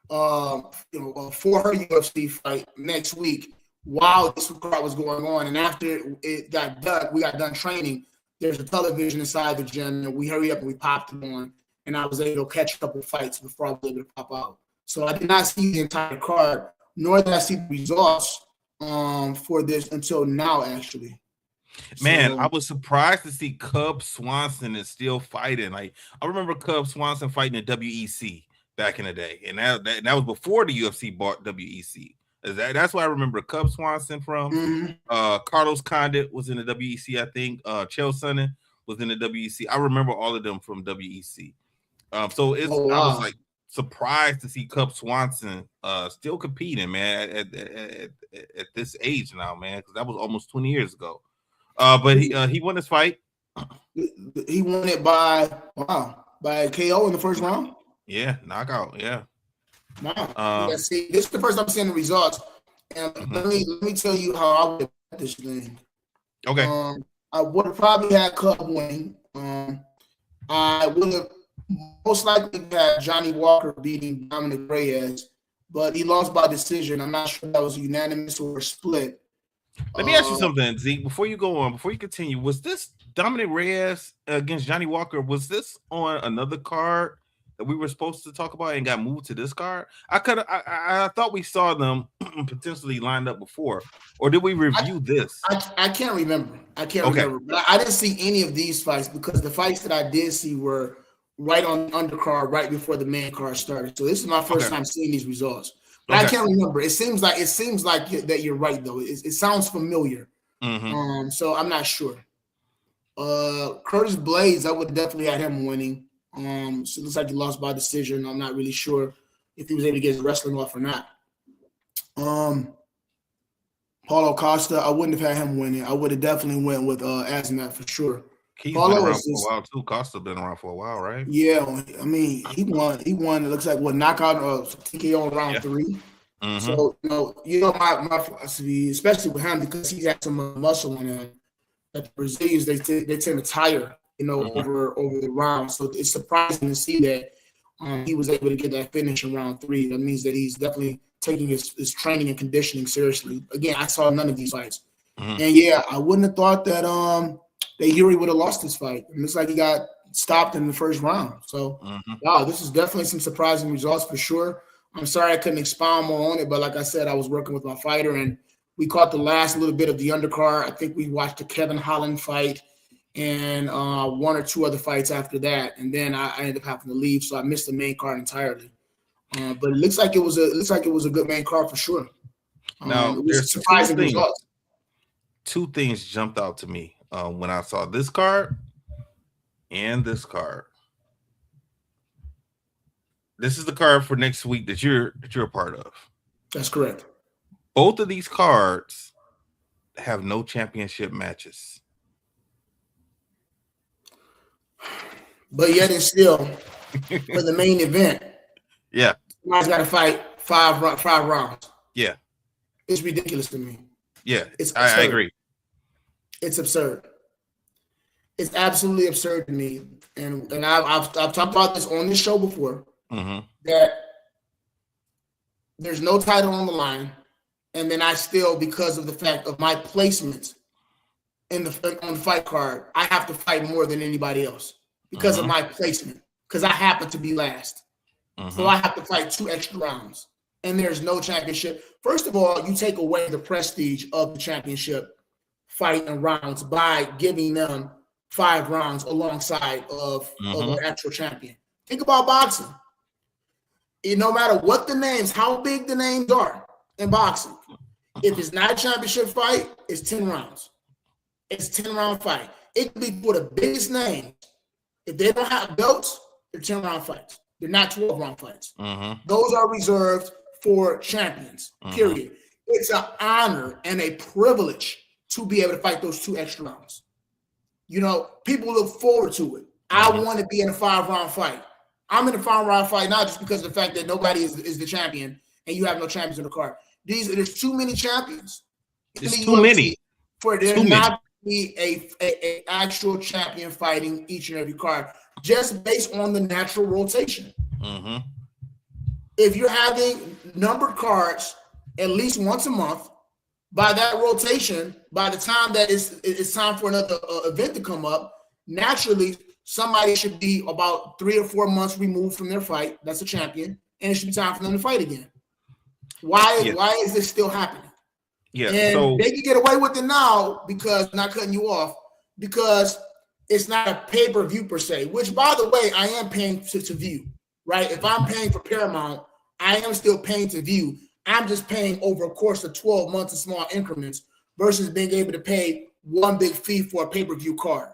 for her UFC fight next week while this card was going on. And after it got done, we got done training. There's a television inside the gym, and we hurried up and we popped it on. And I was able to catch a couple of fights before I was able to pop out. So I did not see the entire card, nor did I see the results for this until now, actually. Man, I was surprised to see Cub Swanson is still fighting. Like, I remember Cub Swanson fighting in WEC back in the day, and that was before the UFC bought WEC. That's why I remember Cub Swanson from. Mm-hmm. Carlos Condit was in the WEC, I think. Chael Sonnen was in the WEC. I remember all of them from WEC. I was like surprised to see Cub Swanson still competing, man, at this age now, man, because that was almost 20 years ago. But he won his fight. He won it by KO in the first round. Yeah, knockout. Yeah. Wow. See, this is the first time I'm seeing the results. And let me tell you how I would have bet this thing. Okay. I would have probably had Cub winning. I would have most likely had Johnny Walker beating Dominic Reyes, but he lost by decision. I'm not sure if that was unanimous or split. Let me ask you something, Zeke. Before you go on, before you continue, was this Dominic Reyes against Johnny Walker? Was this on another card that we were supposed to talk about and got moved to this card? I thought we saw them potentially lined up before, or did we review this? I can't remember. Remember. But I didn't see any of these fights because the fights that I did see were right on undercard, right before the main card started. So this is my first time seeing these results. But I can't remember. It seems like that you're right though. It sounds familiar. Mm-hmm. So I'm not sure. Curtis Blades, I would definitely had him winning. So it looks like he lost by decision. I'm not really sure if he was able to get his wrestling off or not. Paulo Costa, I wouldn't have had him winning. I would have definitely went with Azamat for sure. He's been around for a while too. Costa been around for a while, right? Yeah, I mean he won. It looks like knockout or TKO in round 3. Mm-hmm. So my philosophy, especially with him, because he's got some muscle in him. That the Brazilians they tend to tire, over the round. So it's surprising to see that he was able to get that finish in round 3. That means that he's definitely taking his training and conditioning seriously. Again, I saw none of these fights, and yeah, I wouldn't have thought that Yuri would have lost this fight. It looks like he got stopped in the first round. So, wow, this is definitely some surprising results for sure. I'm sorry I couldn't expound more on it, but like I said, I was working with my fighter, and we caught the last little bit of the undercard. I think we watched the Kevin Holland fight, and one or two other fights after that, and then I ended up having to leave, so I missed the main card entirely. But it looks like it was a good main card for sure. Now, it was there's surprising results. Two things jumped out to me when I saw this card and this card. This is the card for next week that you're a part of. That's correct. Both of these cards have no championship matches. But yet and still, for the main event, yeah, somebody's got to fight five rounds. Yeah. It's ridiculous to me. Yeah, I agree. It's absurd. It's absolutely absurd to me. And I've talked about this on this show before, that there's no title on the line, and then I still, because of the fact of my placement on the fight card, I have to fight more than anybody else because of my placement, because I happen to be last. So I have to fight 2 extra rounds, and there's no championship. First of all, you take away the prestige of the championship fight and rounds by giving them 5 rounds alongside of the actual champion. Think about boxing. No matter what the names, how big the names are in boxing, if it's not a championship fight, it's 10 rounds. It's a 10-round fight. It could be for the biggest names. If they don't have belts, they're 10-round fights. They're not 12-round fights. Those are reserved for champions, period. It's an honor and a privilege to be able to fight those 2 extra rounds. You know, people look forward to it. I want to be in a 5-round fight. I'm in a 5-round fight not just because of the fact that nobody is the champion and you have no champions in the card. There's too many champions. There's too many for there not to be a actual champion fighting each and every card, just based on the natural rotation. If you're having numbered cards at least once a month, by that rotation, by the time that it's time for another event to come up, naturally somebody should be about 3 or 4 months removed from their fight. That's a champion, and it should be time for them to fight again. Why is this still happening? Yeah, and so they can get away with it now because, not cutting you off, because it's not a pay-per-view per se, which, by the way, I am paying to view, right? If I'm paying for Paramount, I am still paying to view. I'm just paying over a course of 12 months in small increments versus being able to pay one big fee for a pay-per-view card.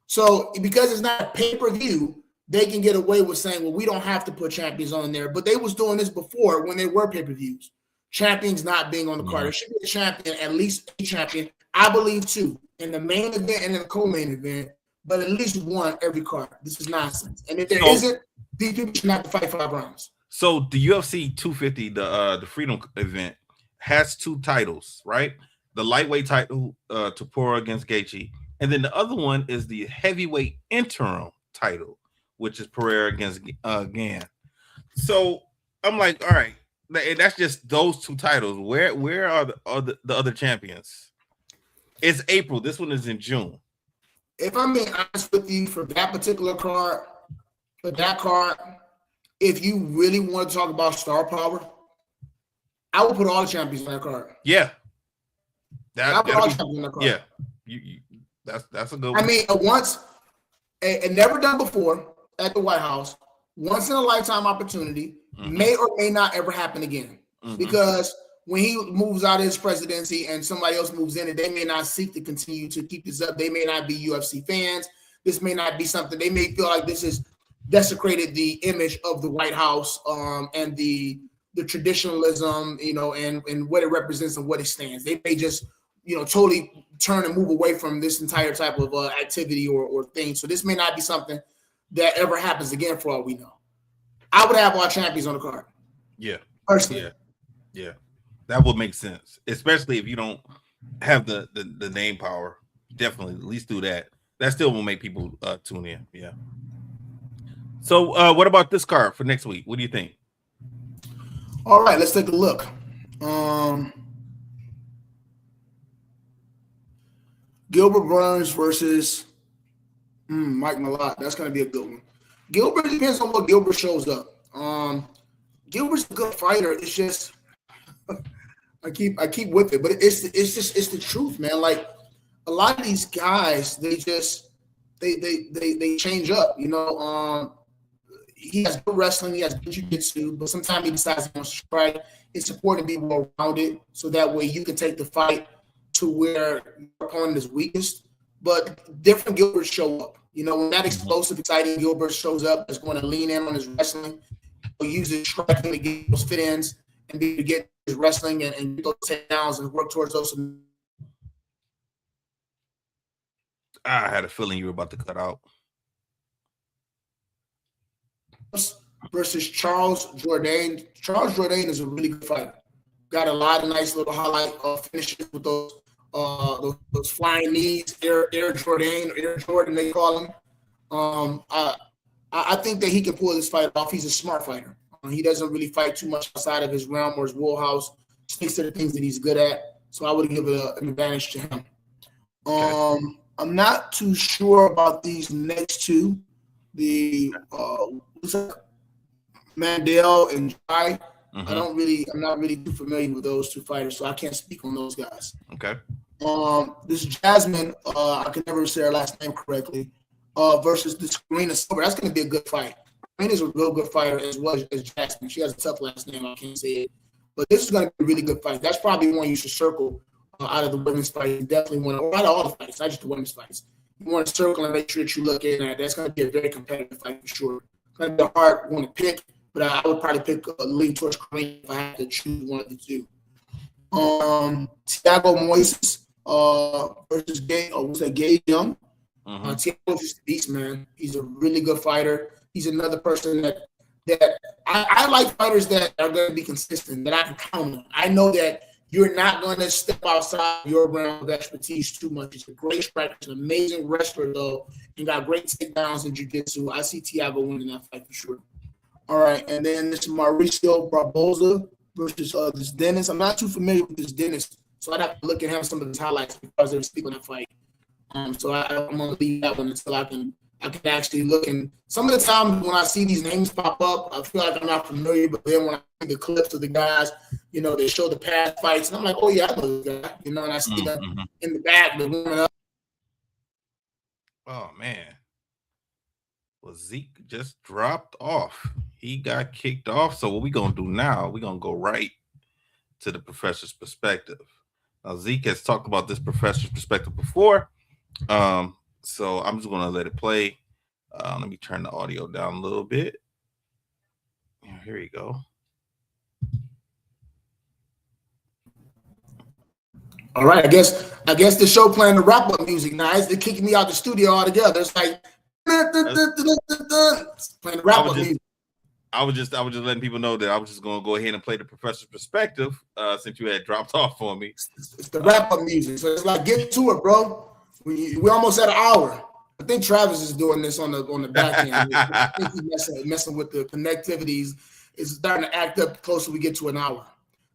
So because it's not a pay-per-view, they can get away with saying, well, we don't have to put champions on there. But they was doing this before when they were pay-per-views. Champions not being on the card. There should be a champion, at least a champion. I believe 2 in the main event and in the co-main event, but at least 1 every card. This is nonsense. And if there isn't, these people should not fight 5 rounds. So the UFC 250, the Freedom event, has 2 titles, right? The lightweight title, Topuria against Gaethje, and then the other one is the heavyweight interim title, which is Pereira against Gane. So I'm like, all right, that's just those 2 titles. Where are the other champions? It's April. This one is in June. If I'm being honest with you, for that particular card, if you really want to talk about star power, I would put all the champions on that card. Yeah. I put all the champions on that card. Yeah. That's a good one. I mean, once, and never done before at the White House, once in a lifetime opportunity, may or may not ever happen again. Because when he moves out of his presidency and somebody else moves in, and they may not seek to continue to keep this up. They may not be UFC fans. This may not be something, they may feel like this is desecrated the image of the White House and the traditionalism, and what it represents and what it stands. They may just, totally turn and move away from this entire type of activity or thing. So this may not be something that ever happens again for all we know. I would have our champions on the card. Yeah. Personally. Yeah. That would make sense, especially if you don't have the name power. Definitely, at least do that. That still will make people tune in. Yeah. So what about this card for next week? What do you think? All right, let's take a look. Gilbert Burns versus Mike Malott. That's going to be a good one. Gilbert, depends on what Gilbert shows up. Gilbert's a good fighter. It's just I keep with it, but it's the truth, man. Like a lot of these guys, they change up. He has good wrestling, he has good jiu-jitsu, but sometimes he decides he wants to strike. It's important to be well-rounded so that way you can take the fight to where your opponent is weakest. But different Gilberts show up. When that explosive, exciting Gilbert shows up, that's going to lean in on his wrestling, he'll use his striking to get those fit-ins and be to get his wrestling and get those takedowns and work towards those. I had a feeling you were about to cut out. Versus Charles Jourdain. Charles Jourdain is a really good fighter. Got a lot of nice little highlight finishes with those flying knees, Air Jordan they call him. I think that he can pull this fight off. He's a smart fighter. He doesn't really fight too much outside of his realm or his wheelhouse. Sticks to the things that he's good at. So I would give it an advantage to him. I'm not too sure about these next two. The Mandel and Jai. I'm not really too familiar with those two fighters, so I can't speak on those guys. Okay. This Jasmine, I can never say her last name correctly, versus this Karina Silver. That's going to be a good fight. Karina's a real good fighter as well as Jasmine. She has a tough last name. I can't say it. But this is going to be a really good fight. That's probably one you should circle out of the women's fight. You definitely want to, or out of all the fights, not just the women's fights. You want to circle and make sure that you look in at. That's going to be a very competitive fight for sure. It's going to be a hard one to pick, but I would probably pick a lean towards Karina if I had to choose one of the two. Thiago Moises versus Gage Young. Thiago's just a beast, man. He's a really good fighter. He's another person that I like fighters that are going to be consistent, that I can count on. I know that you're not going to step outside your realm of expertise too much. He's a great striker, he's an amazing wrestler, though, and got great takedowns in jiu-jitsu. I see Thiago winning that fight for sure. All right, and then this Mauricio Barboza versus this Dennis. I'm not too familiar with this Dennis, so I'd have to look at him some of his highlights because they were speaking that fight. So I'm going to leave that one until I can actually look. And some of the times when I see these names pop up, I feel like I'm not familiar. But then when I see the clips of the guys, they show the past fights, and I'm like, oh yeah, I know this guy. And I see them in the back, they're warming up. Oh man. Well, Zeke just dropped off. He got kicked off. So what we're going to do now, we're going to go right to the professor's perspective. Now, Zeke has talked about this professor's perspective before. So I'm just going to let it play. Let me turn the audio down a little bit. Here you go. All right. I guess the show playing the wrap-up music now. They're kicking me out the studio altogether. It's like playing the wrap-up music. I was just letting people know that I was just going to go ahead and play the professor's perspective since you had dropped off for me. It's the wrap-up music. So it's like, get to it, bro. We almost at an hour. I think Travis is doing this on the back end. I think he's messing with the connectivities. It's starting to act up closer we get to an hour.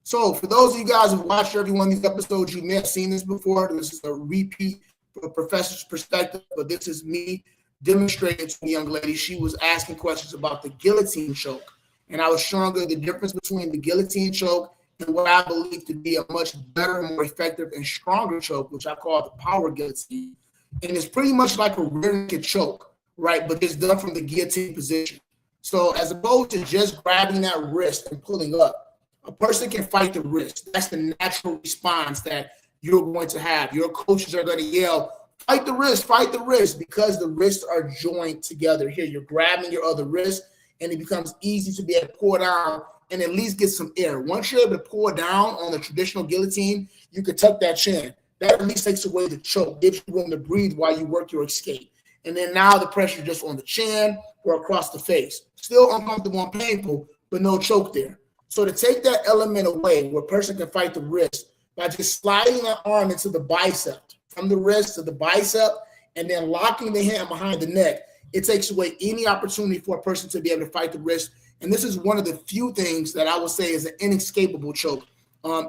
So for those of you guys who watched every one of these episodes, you may have seen this before. This is a repeat from a professor's perspective, but this is me demonstrating to the young lady. She was asking questions about the guillotine choke, and I was showing her the difference between the guillotine choke and what I believe to be a much better, more effective, and stronger choke, which I call the power guillotine. And it's pretty much like a rear naked choke, right? But it's done from the guillotine position. So as opposed to just grabbing that wrist and pulling up, a person can fight the wrist. That's the natural response that you're going to have. Your coaches are going to yell, fight the wrist, because the wrists are joined together. Here, you're grabbing your other wrist, and it becomes easy to be able to pour down and at least get some air. Once you're able to pour down on the traditional guillotine, you can tuck that chin. That at least takes away the choke, gives you room to breathe while you work your escape. And then now the pressure just on the chin or across the face. Still uncomfortable and painful, but no choke there. So to take that element away where a person can fight the wrist by just sliding that arm into the bicep, from the wrist to the bicep, and then locking the hand behind the neck, it takes away any opportunity for a person to be able to fight the wrist. And this is one of the few things that I would say is an inescapable choke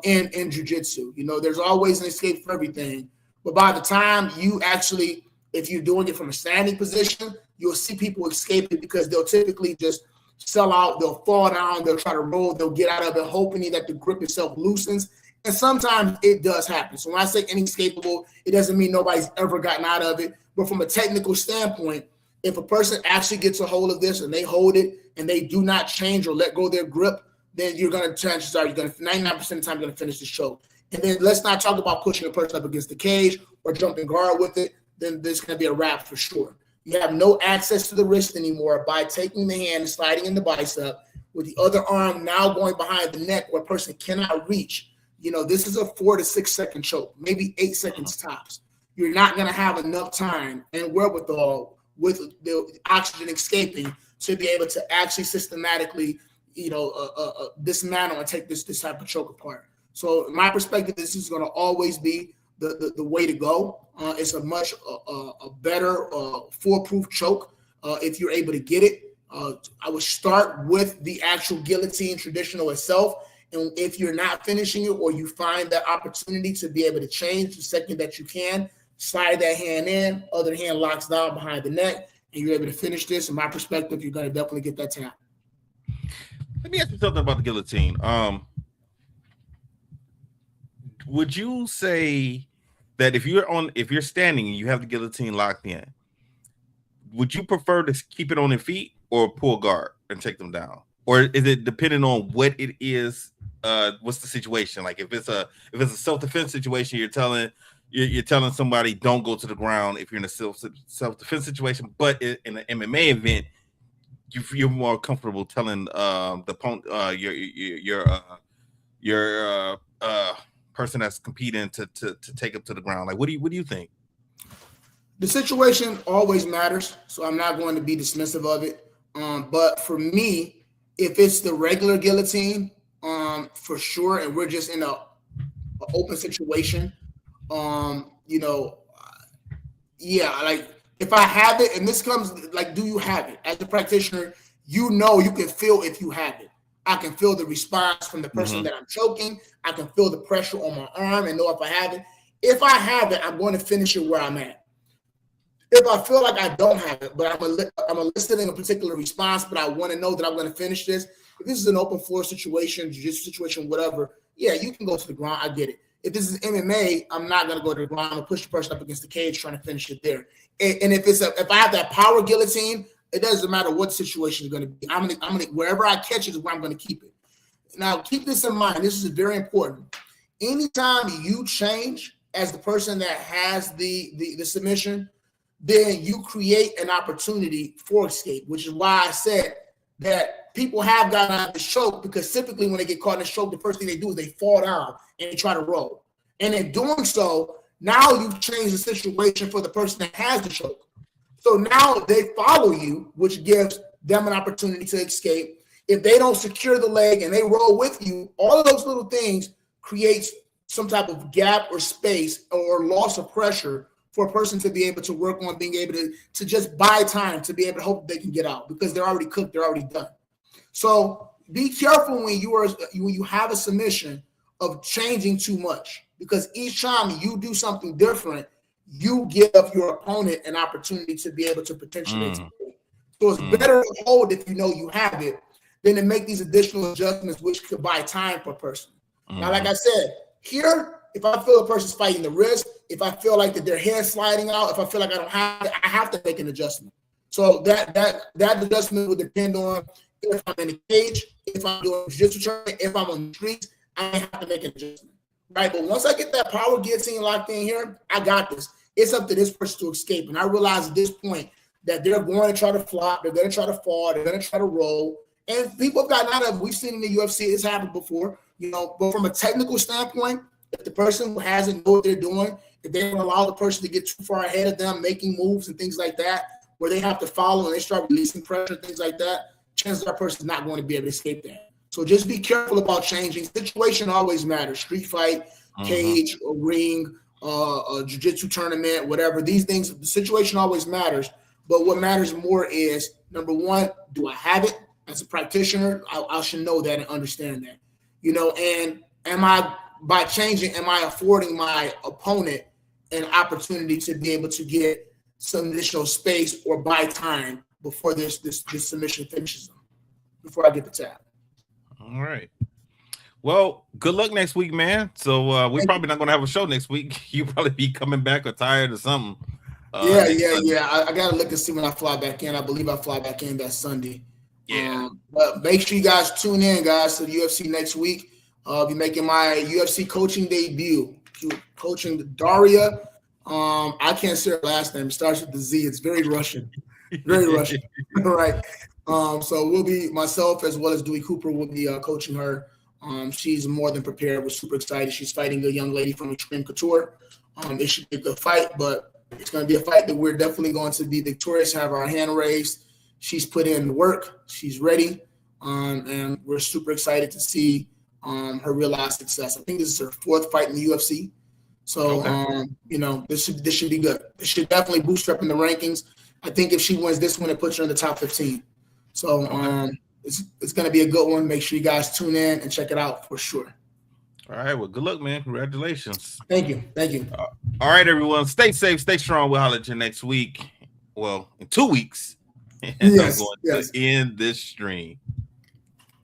in jiu-jitsu. There's always an escape for everything. But by the time you actually, if you're doing it from a standing position, you'll see people escape it because they'll typically just sell out, they'll fall down, they'll try to roll, they'll get out of it, hoping that the grip itself loosens, And sometimes it does happen. So when I say inescapable, it doesn't mean nobody's ever gotten out of it. But from a technical standpoint, if a person actually gets a hold of this and they hold it and they do not change or let go of their grip, then you're going to, chances are, you're going to 99% of the time, you're going to finish the choke. And then let's not talk about pushing a person up against the cage or jumping guard with it. Then there's going to be a wrap for sure. You have no access to the wrist anymore by taking the hand and sliding in the bicep with the other arm now going behind the neck where a person cannot reach. You know, this is a 4 to 6 second choke, maybe 8 seconds tops. You're not going to have enough time and wherewithal with the oxygen escaping to be able to actually systematically, dismantle and take this type of choke apart. So in my perspective, this is going to always be the way to go. It's a much a better foolproof choke if you're able to get it. I would start with the actual guillotine traditional itself. And if you're not finishing it or you find that opportunity to be able to change the second that you can, slide that hand in, other hand locks down behind the neck, and you're able to finish this. In my perspective, you're going to definitely get that tap. Let me ask you something about the guillotine. Would you say that if you're standing and you have the guillotine locked in, would you prefer to keep it on their feet or pull guard and take them down? Or is it depending on what it is? What's the situation? Like if it's a self-defense situation, you're telling somebody don't go to the ground if you're in a self-defense situation, but in an MMA event, you feel more comfortable telling the opponent, your person that's competing to take up to the ground. Like what do you think? The situation always matters, so I'm not going to be dismissive of it. But for me, if it's the regular guillotine, for sure, and we're just in an open situation, like if I have it, and this comes like, do you have it? As a practitioner, you can feel if you have it. I can feel the response from the person that I'm choking. I can feel the pressure on my arm and know if I have it. If I have it, I'm going to finish it where I'm at. If I feel like I don't have it, but I'm eliciting a particular response, but I want to know that I'm going to finish this. If this is an open floor situation, jiu-jitsu situation, whatever, yeah, you can go to the ground. I get it. If this is MMA, I'm not going to go to the ground and push the person up against the cage trying to finish it there. And if I have that power guillotine, it doesn't matter what situation is going to be. I'm gonna wherever I catch it is where I'm going to keep it. Now, keep this in mind. This is very important. Anytime you change as the person that has the submission, then you create an opportunity for escape, which is why I said that people have gotten out of the choke, because typically when they get caught in the choke, the first thing they do is they fall down and they try to roll. And in doing so, now you've changed the situation for the person that has the choke. So now they follow you, which gives them an opportunity to escape. If they don't secure the leg and they roll with you, all of those little things creates some type of gap or space or loss of pressure for a person to be able to work on being able to just buy time to be able to hope they can get out, because they're already cooked, they're already done. So be careful when you have a submission of changing too much, because each time you do something different, you give your opponent an opportunity to be able to potentially escape. So it's better to hold if you know you have it than to make these additional adjustments, which could buy time per person. Now, like I said, here, if I feel a person's fighting the wrist, if I feel like that their hair's sliding out, if I feel like I don't have it, I have to make an adjustment. So that adjustment would depend on if I'm in a cage, if I'm doing jiu-jitsu training, if I'm on the streets, I have to make an adjustment. Right? But once I get that power guillotine locked in here, I got this. It's up to this person to escape. And I realize at this point that they're going to try to flop, they're going to try to fall, they're going to try to roll. And people have gotten out of it. We've seen in the UFC, it's happened before, but from a technical standpoint, if the person who hasn't know what they're doing, if they don't allow the person to get too far ahead of them, making moves and things like that, where they have to follow and they start releasing pressure, things like that, chances are that person's not going to be able to escape that. So just be careful about changing. Situation always matters. Street fight, cage, a ring, a jiu-jitsu tournament, whatever. These things, the situation always matters. But what matters more is, number one, do I have it? As a practitioner, I should know that and understand that. And by changing, am I affording my opponent an opportunity to be able to get some additional space or buy time before this submission finishes them, before I get the tap? All right. Well, good luck next week, man. So we're probably not going to have a show next week. You probably be coming back or tired or something. Yeah. I gotta look and see when I fly back in. I believe I fly back in that Sunday. Yeah. But make sure you guys tune in, guys, to the UFC next week. I'll be making my UFC coaching debut. Coaching Daria. I can't say her last name. It starts with the Z. It's very Russian. Very Russian. Right. So we'll be myself as well as Dewey Cooper will be coaching her. She's more than prepared. We're super excited. She's fighting a young lady from Extreme Couture. It should be a good fight, but it's going to be a fight that we're definitely going to be victorious, have our hand raised. She's put in the work. She's ready. And we're super excited to see her realize success. I think this is her 4th fight in the UFC. So, this should be good. It should definitely boost her up in the rankings. I think if she wins this one, it puts her in the top 15. So it's going to be a good one. Make sure you guys tune in and check it out for sure. All right. Well, good luck, man. Congratulations. Thank you. All right, everyone. Stay safe. Stay strong. We'll holler at you next week. Well, in 2 weeks. And yes. I'm going to end this stream.